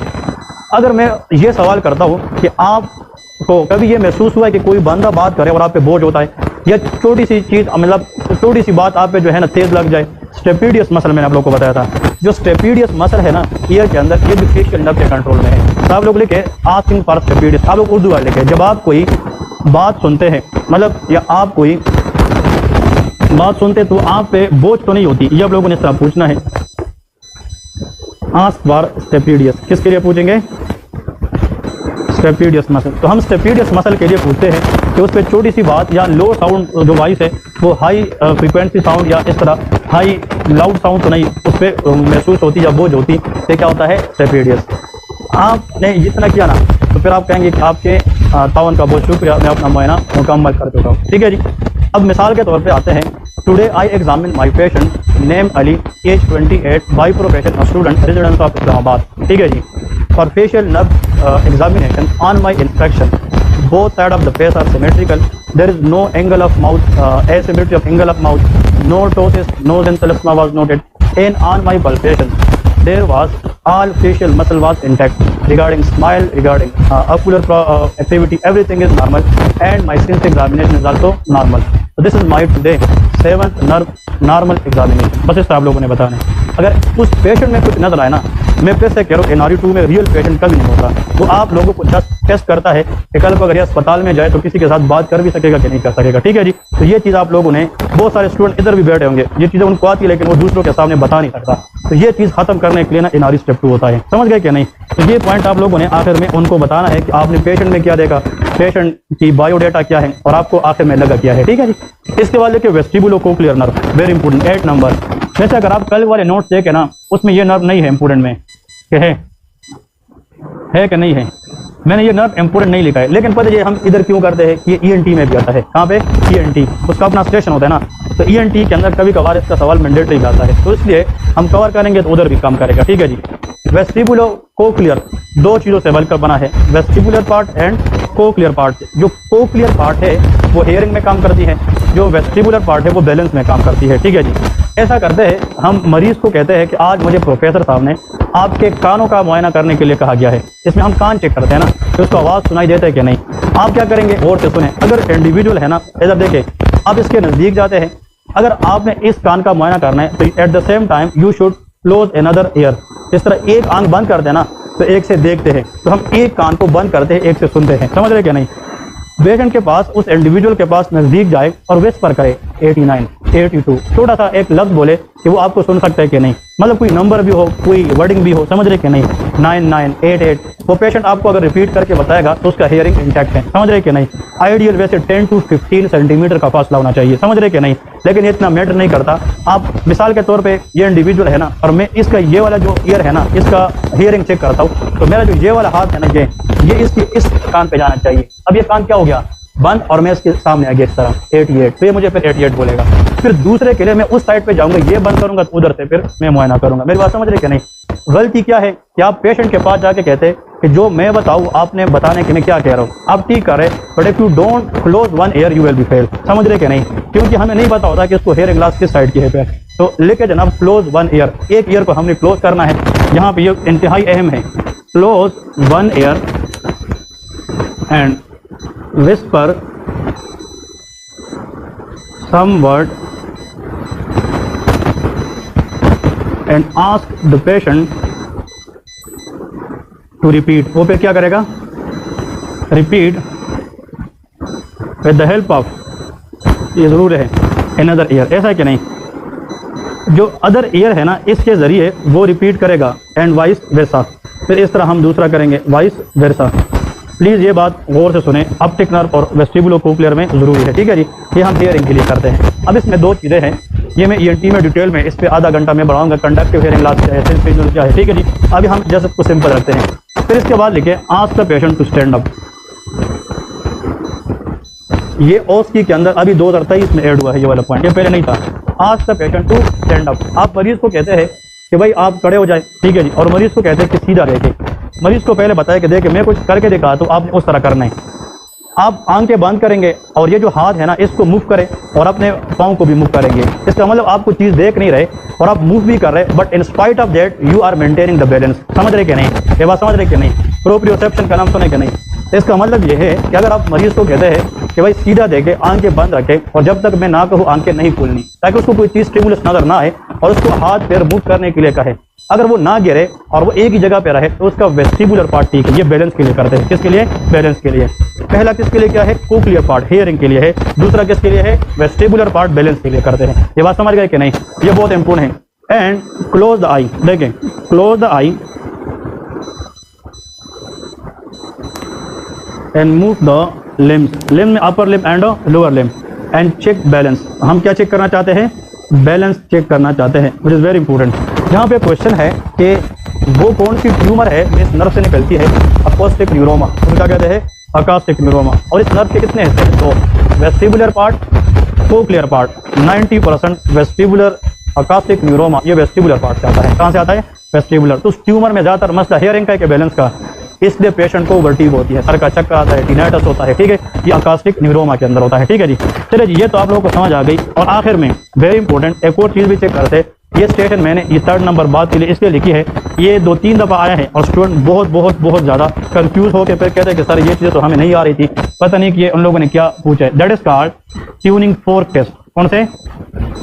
A: अगर मैं ये सवाल करता हूँ कि आपको कभी ये महसूस हुआ है कि कोई बंदा बात करे और आप पे बोझ होता है, या छोटी सी चीज़ मतलब छोटी सी बात आप पे जो है ना तेज लग जाए। स्टेपीडियस मसल मैंने आप लोगों को बताया था, जो स्टेपीडियस मसल है ना ईयर के अंदर, ये भी फेशियल नर्व के कंट्रोल में है। तो आप लोग लिखे आस्किंग फॉर स्टेपीडियस, आप लोग उर्दू वाले लिखे, जब आप कोई बात सुनते हैं मतलब या आप कोई बात सुनते तो आप पे बोझ तो नहीं होती, ये आप लोगों ने इस तरह पूछना है। आस्क फॉर स्टेपीडियस किसके लिए पूछेंगे? Stapedius muscle. तो हम स्टेपीडियस मसल के लिए पूछते हैं कि उस पर छोटी सी बात या लो साउंड जो वॉइस है वो हाई फ्रीक्वेंसी साउंड या इस तरह हाई लाउड साउंड तो नहीं उस पर महसूस होती या बोझ होती, तो क्या होता है? स्टेपीडियस। आपने इतना किया ना तो फिर आप कहेंगे कि आपके तावन का बहुत शुक्रिया, मैं अपना मुआयना मुकम्मल कर चुका हूँ। ठीक है जी। अब मिसाल के तौर पे आते हैं, today I examine my patient name Ali age 28 by profession student residence of Islamabad. ठीक है जी। For facial nerve examination on my inspection both sides of the face are symmetrical, there is no angle of mouth, asymmetry of angle of mouth, no ptosis, nose and thalassa was noted, and on my palpation there was all facial muscle was intact, regarding smile, regarding ocular activity, everything is normal, and my skin examination is also normal. So this is my today 7th nerve normal examination। बस इस तरह आप लोगों ने बताना है। अगर उस पेशेंट में कुछ नजर आए ना, मैं फिर से कह रहा हूँ NRE2 में रियल पेशेंट कभी नहीं होता, वो आप लोगों को जस्ट टेस्ट करता है कि कल को अगर ये अस्पताल में जाए तो किसी के साथ बात कर भी सकेगा कि नहीं कर सकेगा। ठीक है जी। तो ये चीज़ आप लोगों ने, बहुत सारे स्टूडेंट इधर भी बैठे होंगे, ये चीज़ें उनको आती है लेकिन वो दूसरों के सामने बता नहीं सकता, तो ये चीज़ खत्म करने के लिए ना NRE स्टेप 2 होता है। समझ गए कि नहीं? तो ये पॉइंट आप लोगों ने आखिर में उनको बताना है कि आपने पेशेंट में क्या देखा, पेशेंट की बायोडाटा क्या है और आपको आखिर में लगा क्या है। ठीक है जी। इसके बाद लेके vestibulocochlear nerve, very important 8 number. वैसे अगर आप कल वाले नोट्स देखें ना, उसमें ये नर्व नहीं है इंपॉर्टेंट में, कि है कि नहीं है? मैंने ये नर्व इंपॉर्टेंट नहीं लिखा है, लेकिन पता ये हम इधर क्यों करते हैं कि ये ENT में भी आता है। कहाँ पे? ENT, उसका अपना स्टेशन होता है ना, तो ENT के अंदर कभी कभार इसका सवाल मैंडेटरी आता है, तो इसलिए हम कवर करेंगे तो उधर भी काम करेगा। ठीक है जी। वेस्टिबुलोकोक्लियर दो चीज़ों से मिलकर बना है, vestibular part and cochlear part. जो कोक्लियर पार्ट है वो हेयरिंग में काम करती है, जो वेस्टिबुलर पार्ट है वो बैलेंस में काम करती है। ठीक है जी। ऐसा करते हैं हम मरीज को कहते हैं कि आज मुझे प्रोफेसर साहब ने आपके कानों का मुआयना करने के लिए कहा गया है। इसमें हम कान चेक करते हैं ना कि उसको आवाज़ सुनाई देता है कि नहीं। आप क्या करेंगे? गौर से सुने। अगर इंडिविजुअल है ना, इधर देखें, आप इसके नज़दीक जाते हैं, अगर आपने इस कान का मुआयना करना है तो at the same time you should close another year. इस तरह एक आंख बंद कर देना तो एक से देखते हैं, तो हम एक कान को बंद करते हैं, एक से सुनते हैं। समझ रहे क्या नहीं? पेशेंट के पास, उस इंडिविजुअल के पास नज़दीक जाए और विस्पर करे 89, 82, छोटा सा एक लफ्ज़ बोले कि वो आपको सुन सकता है कि नहीं, मतलब कोई नंबर भी हो, कोई वर्डिंग भी हो, समझ रहे कि नहीं? 99, 88, वो पेशेंट आपको अगर रिपीट करके बताएगा तो उसका हियरिंग इंटैक्ट है। समझ रहे कि नहीं? आइडियल वैसे 10 to 15 सेंटीमीटर का फासला होना चाहिए। समझ रहे कि नहीं? लेकिन ये इतना मैटर नहीं करता। आप मिसाल के तौर पे ये इंडिविजुअल है ना, और मैं इसका ये वाला जो ईयर है ना, इसका हियरिंग चेक करता हूँ, तो मेरा जो ये वाला हाथ है ना, ये इसकी इस कान पे जाना चाहिए। अब ये कान क्या हो गया? बंद, और मैं इसके सामने आ गया इस तरह 88, तो ये मुझे फिर 88 बोलेगा। फिर दूसरे के लिए मैं उस साइड पे जाऊंगा, ये बंद करूंगा तो उधर से फिर मैं मुआयना करूंगा। मेरी बात समझ रहे कि नहीं? गलती क्या है कि आप पेशेंट के पास जाके कहते कि जो मैं बताऊं आपने बताने के मैं क्या कह रहा हूँ, आप ठीक कर रहे, but if you don't close one year you will B fail. समझ रहे कि नहीं? क्योंकि हमें नहीं पता होता कि इसको हेयरिंग ग्लास किस साइड की है। तो लेके जनाब क्लोज वन ईयर, एक ईयर को हमने क्लोज करना है। यहाँ पे ये इंतहाई अहम है, close one year and whisper some word and ask the patient to repeat। वो पे क्या करेगा? repeat with the help of, ये जरूर है, another ear। ऐसा कि नहीं? जो अदर ईयर है ना, इसके जरिए वो रिपीट करेगा एंड वाइस वर्सा। फिर इस तरह हम दूसरा करेंगे वाइस वर्सा। प्लीज़ ये बात गौर से सुने, ऑप्टिक नर्व और वेस्टिबुलोकोक्लियर में ज़रूरी है। ठीक है जी। ये हम हियरिंग के लिए करते हैं। अब इसमें दो चीज़ें हैं, ये मैं ENT में डिटेल में इस पर आधा घंटा में बढ़ाऊंगा, कंडक्टिव हियरिंग लॉस क्या है, सेंसिटिव क्या है। ठीक है जी। अभी हम जैसे को सिंपल रखते हैं। फिर इसके बाद लिखे ask the patient to stand up. ये OSCE के अंदर अभी 2023 में ऐड हुआ है ये वाला पॉइंट, ये पहले नहीं था। Ask the patient to stand up. आप मरीज को कहते हैं कि भाई आप खड़े हो जाए। ठीक है जी। और मरीज को कहते हैं कि सीधा रह के, मरीज को पहले बताया कि देखे मैं कुछ करके दिखा तो आपने उस तरह करना है। आप आंखें बंद करेंगे और ये जो हाथ है ना इसको मूव करें और अपने पाँव को भी मूव करेंगे। इसका मतलब आप कुछ चीज़ देख नहीं रहे और आप मूव भी कर रहे, but in spite of that you are maintaining the balance. समझ रहे कि नहीं? ये बात समझ रहे कि नहीं? प्रोप्रियोसेप्शन का नाम सुने कि नहीं? इसका मतलब ये है कि अगर आप मरीज को कहते हैं कि भाई सीधा देखे, आंखें बंद रखे और जब तक मैं ना कहूँ आंखें नहीं खोलनी, ताकि उसको कोई चीज़ स्टिमुलस नजर ना आए और उसको हाथ पैर मूव करने के लिए कहे, अगर वो ना गिरे और वो एक ही जगह पे रहे तो उसका वेस्टिबुलर पार्ट ठीक है। ये बैलेंस के लिए करते हैं। किसके लिए? बैलेंस के लिए। पहला किसके लिए क्या है? कोक्लियर पार्ट, हियरिंग के लिए है। दूसरा किसके लिए है? वेस्टिबुलर पार्ट, बैलेंस के लिए करते हैं। ये बात समझ गए कि नहीं? ये बहुत इंपॉर्टेंट है। एंड क्लोज द आई, देखें, close the eye and move the limbs, limb में upper limb and lower limb, and check balance. हम क्या चेक करना चाहते हैं? बैलेंस चेक करना चाहते हैं, विच इज़ वेरी इंपॉर्टेंट। यहाँ पे क्वेश्चन है कि वो कौन सी ट्यूमर है इस नर्व से निकलती है? Acoustic neuroma. तो क्या कहते हैं? Acoustic neuroma. और इस नर्व के कितने हिस्से हैं? तो vestibular part, cochlear part. 90% vestibular acoustic neuroma ये वेस्टिबुलर पार्ट से आता है। कहाँ से आता है? वेस्टिबुलर। तो उस ट्यूमर में ज़्यादातर मसला हियरिंग का है कि बैलेंस का, इसलिए पेशेंट को वर्टिगो होती है, सर का चक्कर आता है, टिनाइटस होता है। ठीक है, ये अकास्टिक न्यूरोमा के अंदर होता है। ठीक है जी, चलिए जी, ये तो आप लोगों को समझ आ गई। और आखिर में वेरी इंपॉर्टेंट एक और चीज़ भी चेक करते हैं। ये स्टेशन मैंने ये 3rd नंबर बात के लिए इसलिए लिखी है, ये 2-3 दफ़ा आया है और स्टूडेंट बहुत ज़्यादा कंफ्यूज होकर फिर कहते हैं कि सर ये चीज़ें तो हमें नहीं आ रही थी, पता नहीं कि ये उन लोगों ने क्या पूछा है। That is called tuning fork test. कौन से?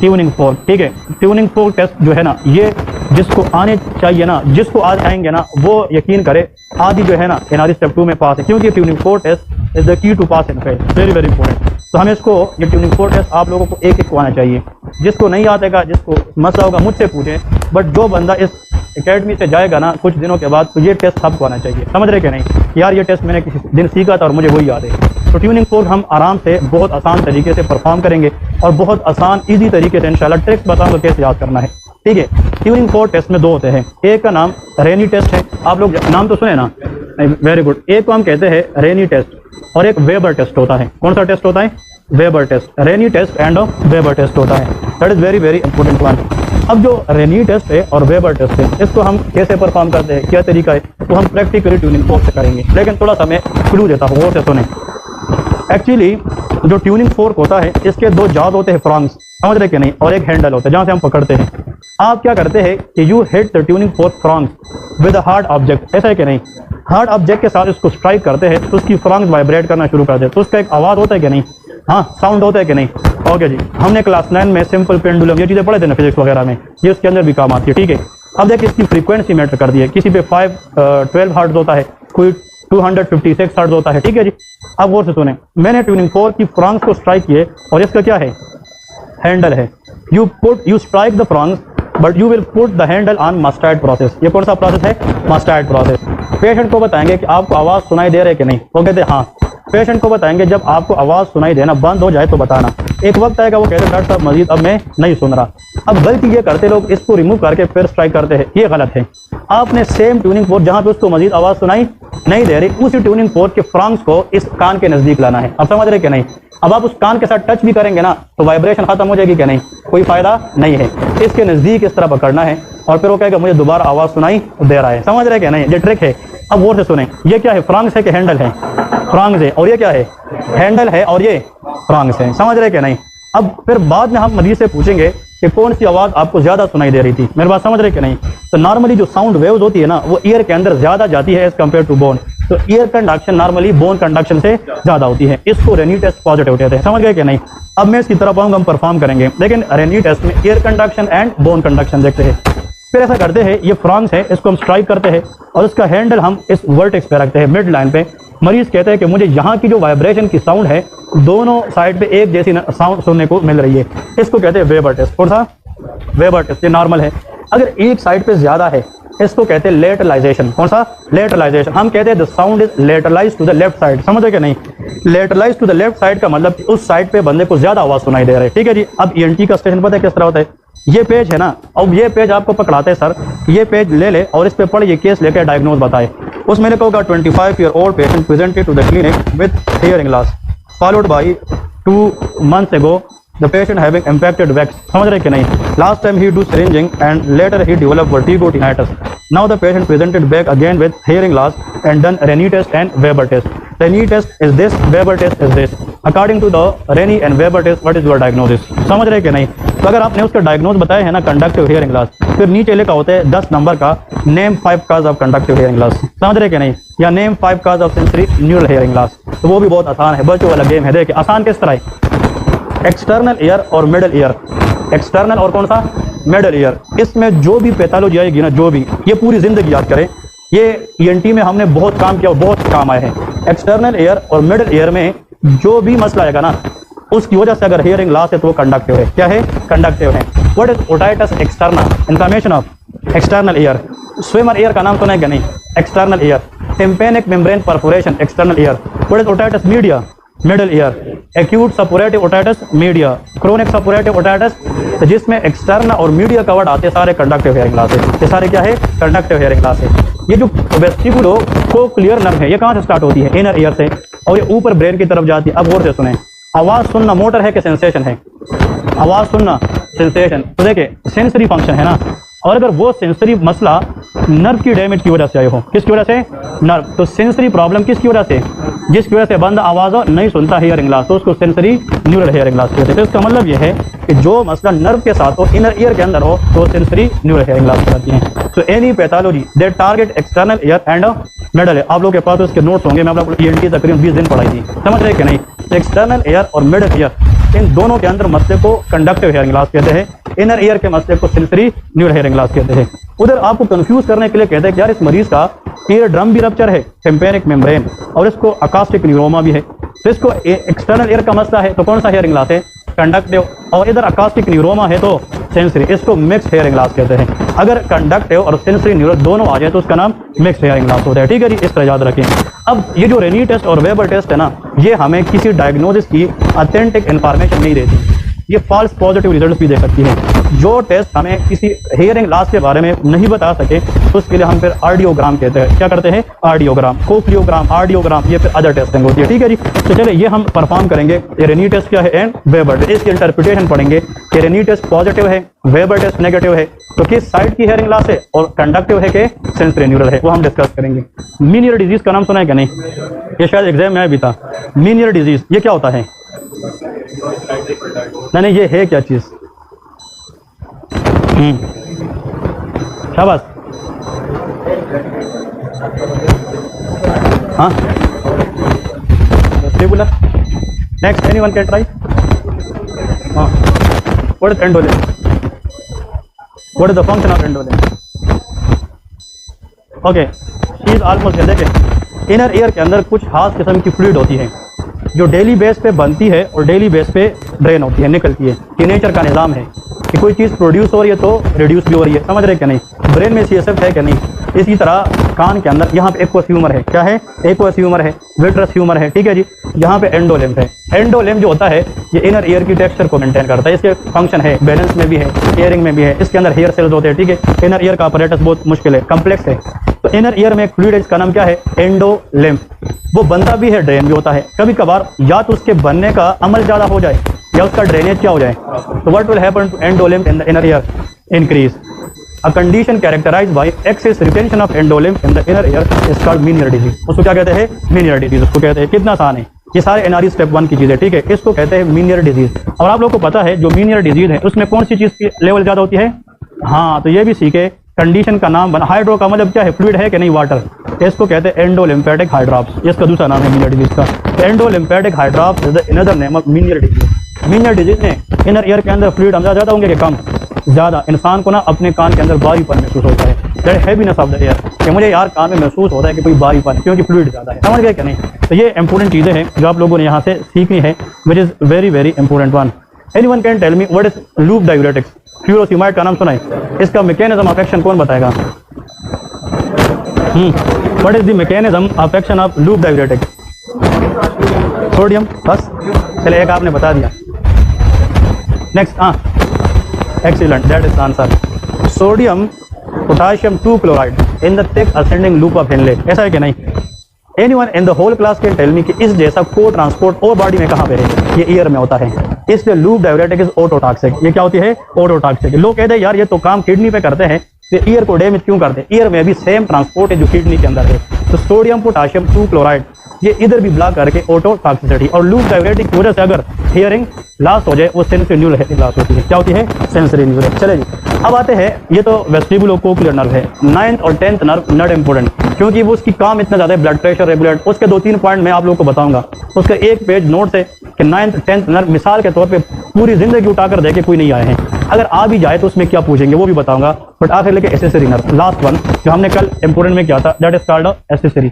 A: Tuning fork. ठीक है, ट्यूनिंग फोर्क टेस्ट जो है ना, ये जिसको आने चाहिए ना, जिसको आज आएंगे ना, वो यकीन करे आदि जो है ना एनआरई स्टेप 2 में पास है, क्योंकि tuning fork test is the key to pass in fail. Very very important. तो हमें इसको, ये ट्यूनिंग फोर्क टेस्ट आप लोगों को एक को आना चाहिए। जिसको नहीं आतेगा, जिसको मसला होगा मुझसे पूछे, बट जो बंदा इस एकेडमी से जाएगा ना कुछ दिनों के बाद, तो ये टेस्ट सबको आना चाहिए। समझ रहे कि नहीं? यार ये टेस्ट मैंने किसी दिन सीखा था और मुझे वही याद है। तो ट्यूनिंग फोर्क हम आराम से बहुत आसान तरीके से परफॉर्म करेंगे और बहुत आसान ईजी तरीके से इंशाल्लाह ट्रिक्स बताऊंगा कैसे याद करना है। ठीक है, ट्यूनिंग फोर्क टेस्ट में 2 होते हैं। एक का नाम रेनी टेस्ट है, आप लोग नाम तो सुने ना? Very good. एक को हम कहते हैं रेनी टेस्ट और एक वेबर टेस्ट होता है। कौन सा टेस्ट होता है? Weber test. Rinne test and Weber test होता है। That is very very important one. अब जो रेनी टेस्ट है और वेबर टेस्ट है, इसको हम कैसे परफॉर्म करते हैं, क्या तरीका है, तो हम प्रैक्टिकली ट्यूनिंग फोर्क से करेंगे। लेकिन थोड़ा सा मैं क्लू देता हूँ, वो से सुने। एक्चुअली जो ट्यूनिंग फोर्क होता है, इसके 2 जाज होते हैं, फ्रॉन्ग्स, समझ रहे कि नहीं, और एक हैंडल होता है जहाँ से हम पकड़ते हैं। आप क्या करते हैं कि you hit the tuning fork Fronx with a hard object, ऐसा है कि नहीं? हार्ड ऑब्जेक्ट के साथ इसको स्ट्राइक करते हैं तो उसकी फ्रॉन्ग्स वाइब्रेट करना शुरू कर देते, तो उसका एक आवाज़ होता है कि नहीं? हाँ, साउंड होता है कि नहीं? ओके जी, हमने क्लास 9 में सिंपल पेंडुलम ये चीज़ें पढ़े थे ना फिजिक्स वगैरह में, ये उसके अंदर भी काम आती है। ठीक है, अब देखिए इसकी फ्रीक्वेंसी मैटर कर दी है। किसी पे 12 हर्ट्ज होता है, कोई 256 हर्ट्ज होता है। ठीक है जी, अब गौर से सुने, मैंने ट्यूनिंग फोर्क की फ्रॉन्ग्स को स्ट्राइक किए और इसका क्या है? हैंडल है। You strike the Fronx but you will put the handle on mustard process. ये कौन सा प्रोसेस है? Mustard process. पेशेंट को बताएंगे कि आपको आवाज़ सुनाई दे रही है कि नहीं, वो कहते हैं हाँ। पेशेंट को बताएंगे जब आपको आवाज़ सुनाई देना बंद हो जाए तो बताना। एक वक्त आएगा वो कहते हैं डॉक्टर साहब मजीद अब मैं नहीं सुन रहा। अब गलती ये करते लोग, इसको रिमूव करके फिर स्ट्राइक करते हैं, ये गलत है। आपने सेम ट्यूनिंग फोर्क जहाँ पे उसको मजीद आवाज़ सुनाई नहीं दे रही, उसी ट्यूनिंग फोर्क के फ्रॉन्ग्स को इस कान के नज़दीक लाना है। अब समझ रहे कि नहीं? अब आप उस कान के साथ टच भी करेंगे ना तो वाइब्रेशन खत्म हो जाएगी कि नहीं? कोई फायदा नहीं है। इसके नज़दीक इस तरह पकड़ना है और फिर वो कहेगा मुझे दोबारा आवाज़ सुनाई दे रहा है। समझ रहे कि नहीं? ये ट्रिक है। अब गौर से सुने, ये क्या है? फ्रॉन्ग्स है कि हैंडल है? फ्रॉन्ग्स है। और ये क्या है? हैंडल है और ये फ्रॉन्ग्स है। समझ रहे कि नहीं? अब फिर बाद में हम मरीज से पूछेंगे कि कौन सी आवाज़ आपको ज़्यादा सुनाई दे रही थी। मेरी बात समझ रहे कि नहीं? तो नॉर्मली जो साउंड वेव्स होती है ना, वो ईयर के अंदर ज़्यादा जाती है एज कम्पेयर टू बोन। तो year conduction normally bone conduction से ज़्यादा होती है। इसको रेनी टेस्ट पॉजिटिव कहते हैं। समझ गए कि नहीं? अब मैं इसकी तरफ आऊँगा, हम परफॉर्म करेंगे, लेकिन रेनी टेस्ट में year conduction and bone conduction देखते हैं। फिर ऐसा करते हैं, ये फ्रॉन्ग्स है, इसको हम स्ट्राइक करते हैं और इसका हैंडल हम इस वर्टेक्स पे रखते हैं, मिड लाइन पे। मरीज कहते हैं कि मुझे यहाँ की जो वाइब्रेशन की साउंड है दोनों साइड पे एक जैसी साउंड सुनने को मिल रही है। इसको कहते हैं वेबर टेस्ट। कौन सा? Weber test. ये नॉर्मल है। अगर एक साइड पे ज्यादा है इसको कहते हैं लेटरलाइजेशन। कौन सा? लेटरलाइजेशन। हम कहते हैं the sound is lateralize to the left side. समझे कि नहीं? Lateralize to the left side का मतलब उस साइड पे बंदे को ज्यादा आवाज सुनाई दे रहा है। ठीक है जी। अब ENT का स्टेशन पता है किस तरह होता है? ये पेज है ना, अब ये पेज आपको पकड़ाते हैं सर, ये पेज ले ले और इस पे पढ़िए, केस लेकर डायग्नोज बताए। उसमें लिखा होगा 25-year-old patient presented to the clinic with hearing loss followed by 2 months ago the patient having impacted wax। समझ रहे कि नहीं? Last time he do syringing and later he developed vertigo tinnitus। Now the patient presented back again with hearing loss and done Rennie test and Weber test। Rinne test is this, Weber test is this. According to the Rinne and Weber test what is your diagnosis? समझ रहे कि नहीं? तो अगर आपने उसका diagnose बताया है ना कंडक्टिव हियरिंग लॉस, फिर नीचे लिखा होता है 10 नंबर का name 5 cause of conductive hearing loss. समझ रहे कि नहीं? या name 5 cause of sensory neural hearing loss. तो वो भी बहुत आसान है, बच्चों वाला गेम है। देखिए आसान किस तरह है, एक्सटर्नल ईयर और मिडल ईयर, एक्सटर्नल और कौन सा, मिडल ईयर। इसमें जो भी पैथोलॉजी आएगी ना, जो भी, ये पूरी जिंदगी याद करें, ये ईएनटी में हमने बहुत काम किया और बहुत काम आए हैं। एक्सटर्नल ईयर और मिडल ईयर में जो भी मसला आएगा ना, उसकी वजह से अगर हियरिंग लॉस है तो वो कंडक्टिव है। क्या है? कंडक्टिव है। What is otitis externa? Inflammation of external ear. Swimmer year का नाम सुना है क्या? नहीं। External ear. Tympanic membrane perforation, external ear. What is otitis media? Middle ear. Acute suppurative otitis media, chronic suppurative otitis, जिसमें external और media covered आते सारे कंडक्टिव हियरिंग लॉस है। ये सारे क्या है? कंडक्टिव हियरिंग लॉस है। ये जो वेस्टिबुलो कोक्लियर नर्व है, ये कहाँ से स्टार्ट होती है? इनर ईयर से, और ये ऊपर ब्रेन की तरफ जाती है। अब गौर से सुने, आवाज सुनना मोटर है कि सेंसेशन है? आवाज सुनना सेंसेशन। तो देखिए सेंसरी फंक्शन है ना, और अगर वो सेंसरी मसला नर्व की डैमेज की वजह से आए हो, किसकी वजह से? नर्व। तो सेंसरी प्रॉब्लम किसकी वजह से? जिसकी वजह से बंदा आवाज़ नहीं सुनता, हियरिंग लॉस, तो उसको सेंसरी न्यूरल हियरिंग लॉस कहते हैं। तो इसका मतलब यह है कि जो मसला नर्व के साथ हो, इनर ईयर के अंदर हो, तो सेंसरी न्यूरल हियरिंग लॉस कहलाती है। तो any pathology that target external ear and middle, आप लोगों के पास उसके नोट्स होंगे, मैं आप लोग ईएनटी तकरीबन 20 दिन पढ़ाई थी। समझ रहे कि नहीं? एक्सटर्नल ईयर और मिडल ईयर, इन दोनों के अंदर मसले को कंडक्टिव हियरिंग लॉस कहते हैं, इनर ईयर के मसले को सेंसरी न्यूरल हियरिंग लॉस कहते हैं। उधर आपको कंफ्यूज करने के लिए कहते हैं कि यार इस मरीज का ईयर ड्रम भी रप्चर है, टिम्पैनिक मेम्ब्रेन, और इसको अकास्टिक न्यूरोमा भी है। तो इसको एक्सटर्नल ईयर का मसला है, तो कौन सा हियरिंग लॉस है? कंडक्टिव। और इधर अकास्टिक न्यूरोमा है तो सेंसरी, इसको मिक्स हियरिंग लॉस कहते हैं। अगर कंडक्टिव और सेंसरी न्यूरल दोनों आ जाए तो उसका नाम मिक्स हियरिंग लॉस होता है। ठीक है जी, इस तरह याद रखें। अब ये जो रेनी टेस्ट और वेबर टेस्ट है ना, ये हमें किसी डायग्नोसिस की ऑथेंटिक इन्फॉर्मेशन नहीं देती, ये फॉल्स पॉजिटिव रिजल्ट भी दे सकती है। जो टेस्ट हमें किसी हियरिंग लॉस के बारे में नहीं बता सके, तो उसके लिए हम फिर आर्डियोग्राम कहते हैं। क्या करते हैं? आर्डियोग्राम, कोक्लियोग्राम, आर्डियोग्राम, ये फिर अदर टेस्टिंग होती है। ठीक है जी, तो चलिए ये हम परफॉर्म करेंगे। ये रेनी टेस्ट क्या है एंड वेबर टेस्ट, इसकी इंटरप्रिटेशन पढ़ेंगे कि रेनी टेस्ट पॉजिटिव है, वेबर टेस्ट नेगेटिव है, तो किस साइड की हियरिंग लॉस है, और कंडक्टिव है कि सेंसरी न्यूरल है, वो हम डिस्कस करेंगे। मीनियर डिजीज का नाम सुना है क्या? नहीं, ये शायद एग्जाम में भी था। मीनियर डिजीज ये क्या होता है? नहीं, ये है क्या चीज? शाबाश। हाँ, vestibular. Next, anyone can try? हाँ, what is endolymph? What is the function of endolymph? Okay, she is almost है। देखिए इनर ईयर के अंदर कुछ खास किस्म की फ्लूइड होती है जो डेली बेस पे बनती है और डेली बेस पे ड्रेन होती है, निकलती है। ये नेचर का निज़ाम है कि कोई चीज़ प्रोड्यूस हो रही है तो रिड्यूस भी हो रही है। समझ रहे क्या? नहीं। ब्रेन में सीएसएफ है क्या? नहीं। इसी तरह कान के अंदर यहाँ पे एक्वस ह्यूमर है। क्या है? एक्वस ह्यूमर है, विट्रस ह्यूमर है। ठीक है जी। यहाँ पे एंडोलिम्फ है। एंडोलिम्फ जो होता है ये इनर ईयर की टेक्सचर को मेंटेन करता है। इसके फंक्शन है बैलेंस में भी है, ईयरिंग में भी है। इसके अंदर हेयर सेल्स होते हैं। ठीक है। इनर ईयर का अपरेटस बहुत मुश्किल है, कम्प्लेक्स है। तो इनर ईयर में एक फ्लूइड है, इसका नाम क्या है? एंडोलिम्फ। वो बनता भी है, ड्रेन भी होता है। कभी कभार या तो उसके बनने का अमल ज़्यादा हो जाए या उसका ड्रेनेज क्या हो जाए। तो what will happen to endolymph in the inner ear? Increase. A condition characterized by excess retention of endolymph in the inner ear is called Meniere disease। उसको क्या कहते हैं? Meniere disease उसको कहते हैं। कितना आसान है, ये सारे एनआरई स्टेप 1 की चीज़ें। ठीक है, इसको कहते हैं Meniere disease। और आप लोग को पता है जो Meniere disease है उसमें कौन सी चीज़ की लेवल ज़्यादा होती है? हाँ, तो ये भी सीखे। कंडीशन का नाम बना, हाइड्रो का मतलब क्या है? फ्लूइड है कि नहीं, वाटर। इसको कहते हैं एंडोलिम्फेटिक हाइड्रॉप्स। इसका दूसरा नाम है Meniere disease का। Endolymphatic hydrops is another name of Meniere disease। Meniere disease में इनर ईयर के अंदर फ्लूइड हम ज़्यादा होंगे कि कम? ज़्यादा। इंसान को ना अपने कान के अंदर भारीपन महसूस होता है, that heaviness of the air, कि मुझे यार कान में महसूस होता है कि कोई भारीपन, क्योंकि फ्लूइड ज़्यादा है। समझ गए क्या? नहीं। तो ये इंपॉर्टेंट चीज़ें हैं जो आप लोगों ने यहाँ से सीखनी है, which is very very important one. Anyone can tell me what is loop diuretics? Furosemide का नाम सुना है? इसका मैकेनिज्म ऑफ एक्शन कौन बताएगा? What is the mechanism of action of loop diuretics? Sodium. बस, चले एक आपने बता दिया। नेक्स्ट, हाँ, excellent, that is the answer. Sodium potassium 2 chloride in the thick ascending loop of Henle। ऐसा है कि नहीं? Anyone in the whole class can tell me कि इस जैसा को ट्रांसपोर्ट और बॉडी में कहाँ पे है? ये ईयर में होता है। इसलिए लूप डाययूरेटिक इज ऑटोटॉक्सिक। ये क्या होती है? ऑटोटॉक्सिक। लोग कहते हैं यार ये तो काम किडनी पे करते हैं, तो ईयर को डैमेज क्यों करते हैं? ईयर में भी सेम ट्रांसपोर्ट है जो किडनी के अंदर है। तो सोडियम पोटाशियम 2 क्लोराइड ये इधर भी ब्लॉक करके ऑटो टॉक्सिसिटी, और लूज डायवर्टी की वजह से अगर हियरिंग लॉस हो जाए वो सेंसरी न्यूरल लॉस होती है। क्या होती है? Sensory neural. चले जी, अब आते हैं, ये तो वेस्टिबुलो कोक्लियर नर्व है। 9th और 10th नर्व नॉट इंपोर्टेंट, क्योंकि वो उसकी काम इतना ज्यादा है, ब्लड प्रेशर रेगुलेट। उसके 2-3 पॉइंट मैं आप लोगों को बताऊंगा, उसका एक पेज नोट है कि 9th 10th नर्व मिसाल के तौर पे पूरी जिंदगी उठाकर देखे कोई नहीं आए हैं, अगर आ भी जाए तो उसमें क्या पूछेंगे वो भी बताऊंगा। बट आखिर लेके एसेसरी नर्व, लास्ट वन जो हमने कल इंपोर्टेंट में किया था, that is called accessory.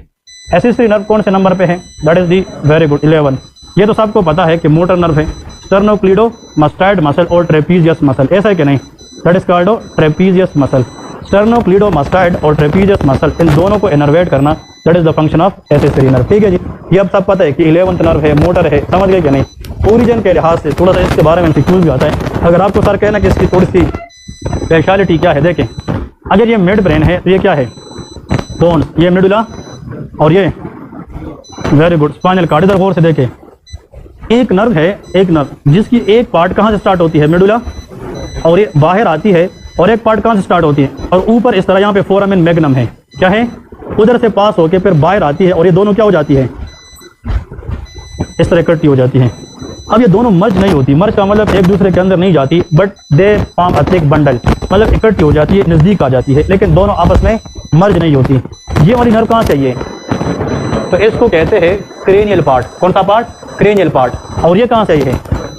A: Accessory nerve कौन से नंबर पे है? That is the very good 11। ये तो सबको पता है कि मोटर नर्व है, स्टर्नोक्लीडोमास्टाइड मसल और ट्रेपीजियस मसल, ऐसा है कि नहीं? That is called trapezius muscle. Sternocleidomastoid और ट्रेपीजियस मसल, इन दोनों को इनर्वेट करना, that is the function of accessory nerve. ठीक है जी, ये अब सब पता है कि 11th नर्व है, मोटर है, समझ गए कि नहीं? ओरिजिन के लिहाज से थोड़ा सा इसके बारे में सिक्यूज भी आता है। अगर आपको सर कहना कि इसकी थोड़ी सी स्पेशलिटी क्या है, देखें, अगर ये मिड ब्रेन है तो ये क्या है? बोन, ये मेडुला, और ये वेरी गुड स्पाइनल कॉर्ड। इधर गौर से देखें, एक नर्व है, एक नर्व जिसकी एक पार्ट कहाँ से स्टार्ट होती है? मेडुला, और ये बाहर आती है, और एक पार्ट कहाँ से स्टार्ट होती है? और ऊपर इस तरह यहाँ पे फोरामेन मैग्नम है, क्या है? उधर से पास होके फिर बाहर आती है, और ये दोनों क्या हो जाती है? इस तरह इकट्ठी हो जाती है। अब ये दोनों मर्ज नहीं होती, मर्ज का मतलब एक दूसरे के अंदर नहीं जाती, but they form a thick bundle, मतलब इकट्ठी हो जाती है, नजदीक आ जाती है, लेकिन दोनों आपस में मर्ज नहीं होती। ये वाली नर्व कहाँ से? ये तो इसको कहते हैं क्रेनियल पार्ट। कौन सा पार्ट? Cranial part. और ये कहाँ से है?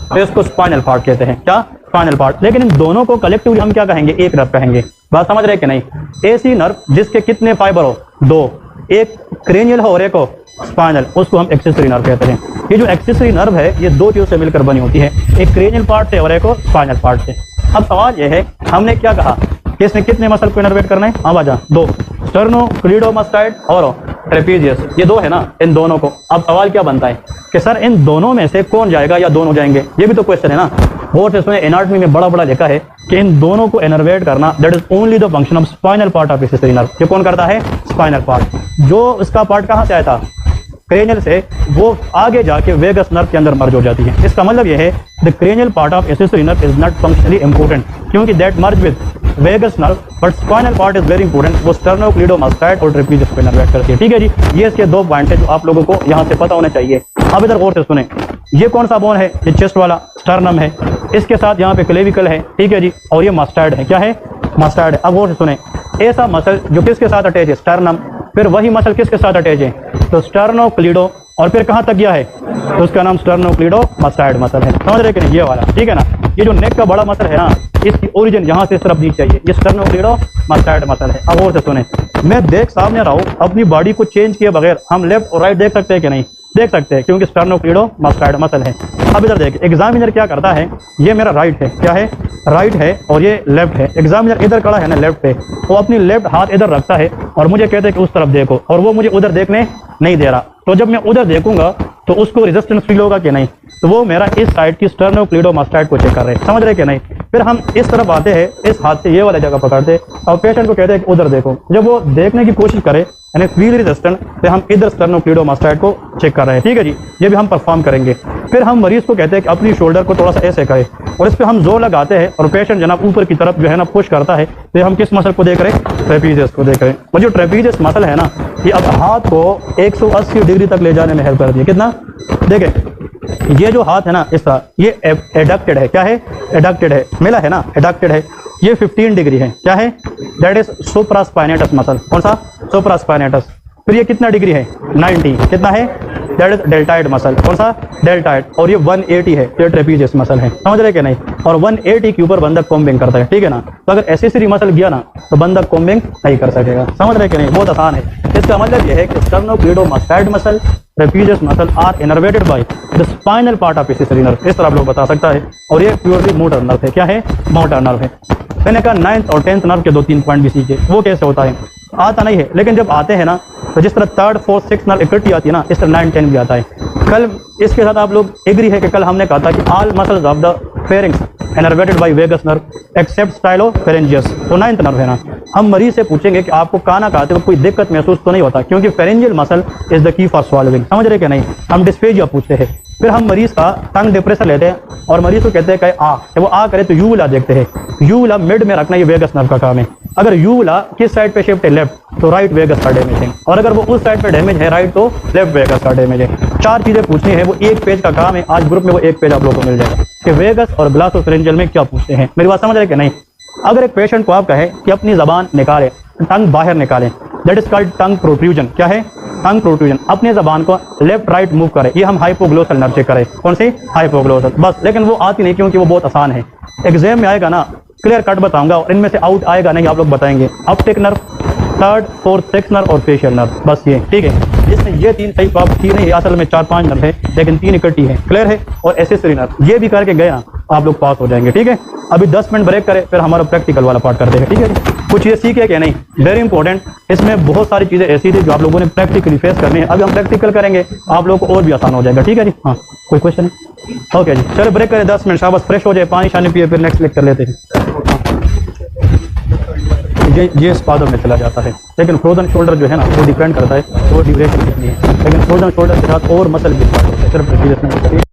A: तो इसको स्पाइनल पार्ट कहते हैं। क्या? Spinal part. लेकिन इन दोनों को कलेक्टिवली हम क्या कहेंगे? एक नर्व कहेंगे। बात समझ रहे कि नहीं? ऐसी नर्व जिसके कितने फाइबर हो? 2, एक क्रेनियल हो और एक हो स्पाइनल, उसको हम एक्सेसरी नर्व कहते हैं। ये जो एक्सेसरी नर्व है ये 2 चीजों से मिलकर बनी होती है, एक क्रेनियल पार्ट से और एक स्पाइनल पार्ट से। अब सवाल ये है, हमने क्या कहा कि इसने कितने मसल को इनर्वेट करना है? आवाजा 2, स्टर्नोक्लीडोमास्टाइड और ट्रेपीजियस, ये 2 है ना, इन दोनों को। अब सवाल क्या बनता है कि सर इन दोनों में से कौन जाएगा या दोनों जाएंगे? ये भी तो क्वेश्चन है ना। और इसमें एनाटॉमी में बड़ा बड़ा लिखा है कि इन दोनों को इनर्वेट करना, that is only the function of spinal part of accessory nerve. ये कौन करता है? Spinal part. जो इसका पार्ट कहाँ से आया था? क्रेनियल से, वो आगे जाके वेगस नर्व के अंदर मर्ज हो जाती है। इसका मतलब यह है the cranial part of accessory nerve is not functionally important, क्योंकि that merge with vagus nerve, but spinal part is very important, वो स्टर्नोक्लीडोमास्टाइड और ट्रेपीजियस को इनर्वेट करती है। ठीक है जी, ये इसके 2 पॉइंट है जो आप लोगों को यहाँ से पता होना चाहिए। अब इधर गौर से सुने, ये कौन सा बोन है? ये चेस्ट वाला स्टर्नम है, इसके साथ यहाँ पे क्लेविकल है, ठीक है जी, और ये मास्टाइड है। क्या है? मास्टाइड है। अब गौर से सुने, ऐसा मसल जो किसके साथ अटैच है? स्टर्नम, फिर वही मसल किसके साथ अटैच है? तो स्टर्नोक्लीडो, और फिर कहाँ तक गया है? तो उसका नाम स्टर्नोक्लीडोमास्टाइड मसल है। समझ रहे कि नहीं? ये वाला, ठीक है ना। ये जो नेक का बड़ा मसल है ना, इसकी ओरिजिन यहाँ से इस तरफ दी चाहिए, ये स्टर्नोक्लीडोमास्टाइड मसल है। अब और से सुने, मैं देख सामने रहा हूँ, अपनी बॉडी को चेंज किए बगैर हम लेफ्ट और राइट देख सकते हैं कि नहीं? देख सकते हैं, क्योंकि स्टर्नोक्लीडोमास्टाइड मसल है। अब इधर देख, एग्जामिनर क्या करता है, ये मेरा राइट है, क्या है? राइट है, और ये लेफ्ट है। एग्जामिनर इधर खड़ा है ना लेफ्ट पे, वो अपनी लेफ्ट हाथ इधर रखता है और मुझे कहते हैं कि उस तरफ देखो, और वो मुझे उधर देखने नहीं दे रहा। तो जब मैं उधर देखूंगा तो उसको रेजिस्टेंस फील होगा कि नहीं? तो वो मेरा इस साइड की स्टर्नोक्लीडोमास्टाइड को चेक कर रहे हैं। समझ रहे कि नहीं? फिर हम इस तरफ आते हैं, इस हाथ से ये वाला जगह पकड़ते और पेशेंट को कहते हैं कि उधर देखो। जब वो देखने की कोशिश करे यानी फील रेजिस्टेंट, तो हम इधर स्टर्नोक्लीडोमास्टाइड को चेक कर रहे हैं। ठीक है जी, ये भी हम परफॉर्म करेंगे। फिर हम मरीज को कहते हैं कि अपनी शोल्डर को थोड़ा सा ऐसे करे, और इस पर हम जोर लगाते हैं, और पेशेंट जनाब ऊपर की तरफ जो है ना पुश करता है। तो हम किस मसल को देख रहे हैं? ट्रेपीजियस को देख रहे हैं। और जो ट्रेपीजियस मसल है ना, ये अब हाथ को 180 डिग्री तक ले जाने में हेल्प करती है। कितना? देखें, ये जो हाथ है ना इस तरह, ये एडक्टेड है। क्या है? एडक्टेड है। मिला है ना? एडक्टेड है। ये 15 डिग्री है। क्या है? That is supraspinatus muscle. कौन सा? सुप्रास्पाइनेटस। फिर ये कितना डिग्री है? 90। कितना है? That is deltoid muscle. कौन सा? डेल्टाइड। और ये 180 है, ये ट्रेपीजियस मसल है। समझ रहे कि नहीं? और 180 के ऊपर बंदा कॉम्बिंग करता है, ठीक है ना। तो अगर एक्सेसरी मसल गया ना तो बंदा कॉम्बिंग नहीं कर सकेगा। समझ रहे कि नहीं? बहुत आसान है। इसका मतलब यह है कि sternocleidomastoid muscle, trapezius muscle are innervated by the spinal part of accessory nerve. इस तरह आप लोग बता सकता है। और ये प्योरली मोटर नर्व है। क्या है? मोटर नर्व है। मैंने कहा 9th और 10th नर्व के 2-3 पॉइंट भी सीखे। वो कैसे होता है? आता नहीं है, लेकिन जब आते हैं ना तो जिस तरह 3rd, 4th, 6th नर्व इकट्ठी आती है ना, इस तरह 9, 10 भी आता है। कल इसके साथ आप लोग एग्री है कि कल हमने कहा था कि all muscles of the pharynx innervated by vagus nerve except stylopharyngeus. तो 9th नर्व है ना। हम मरीज से पूछेंगे कि आपको खाना खाते हुए कोई दिक्कत महसूस तो नहीं होता, क्योंकि फेरेंजियल मसल इज द की फॉर स्वॉलोइंग। समझ रहे कि नहीं? हम डिस्फेजिया पूछते हैं। फिर हम मरीज का टंग डिप्रेशन लेते हैं और मरीज को कहते हैं कि आ, जब वो आ करे तो यूवुला देखते हैं। यूवुला मिड में रखना ये वेगस नर्व का काम है। अगर यूवुला किस साइड पे शिफ्ट है, लेफ्ट, तो राइट वेगस का डैमेज है, और अगर वो उस साइड पे डैमेज है राइट, तो लेफ्ट वेगस का डैमेज है। 4 चीजें पूछनी है, वो एक पेज का काम है, आज ग्रुप में वो एक पेज आप लोगों को मिल जाएगा कि वेगस और ग्लासोफेरेंजियल में क्या पूछते हैं। मेरी बात समझ रहे कि नहीं? अगर एक पेशेंट को आप कहे कि अपनी जबान निकाले, टंग बाहर निकालें, that is called tongue protrusion. क्या है? टंग प्रोट्रूजन। अपने जबान को लेफ्ट राइट मूव करें, ये हम हाइपोग्लोसल नर्व चेक करें। कौन सी? हाइपोग्लोसल। बस, लेकिन वो आती नहीं क्योंकि वो बहुत आसान है। एग्जाम में आएगा ना, क्लियर कट बताऊंगा, और इनमें से आउट आएगा नहीं, आप लोग बताएंगे। Optic nerve, third, fourth, six nerve और फेशियल नर्व, बस ये, ठीक है। जिसमें ये 3 सही तो आप ठीक नहीं, असल में 4-5 नर्व है, लेकिन 3 इकट्ठी है, क्लियर है। और एसेसरी नर्व, ये भी करके गया आप लोग पास हो जाएंगे, ठीक है। अभी 10 मिनट ब्रेक करें, फिर हमारा प्रैक्टिकल वाला पार्ट करते हैं, ठीक है। कुछ ये सीखे कि नहीं, वेरी इंपॉर्टेंट। इसमें बहुत सारी चीजें ऐसी थी जो आप लोगों ने प्रैक्टिकली फेस करनी है। अभी हम प्रैक्टिकल करेंगे, आप लोगों को और भी आसान हो जाएगा, ठीक है जी। हाँ, कोई क्वेश्चन? ओके जी, चलो ब्रेक करें 10 मिनट, शाबाश, फ्रेश हो जाए, पानी शानी पिए, फिर नेक्स्ट लेक्चर लेते हैं। ये स्पादों में चला जाता है, लेकिन फ्रोजन शोल्डर जो है ना, वो डिपेंड करता है वो ड्यूरेशन कितनी है, लेकिन फ्रोजन शोल्डर के साथ और मसल भी स्टार्ट होता है, सिर्फ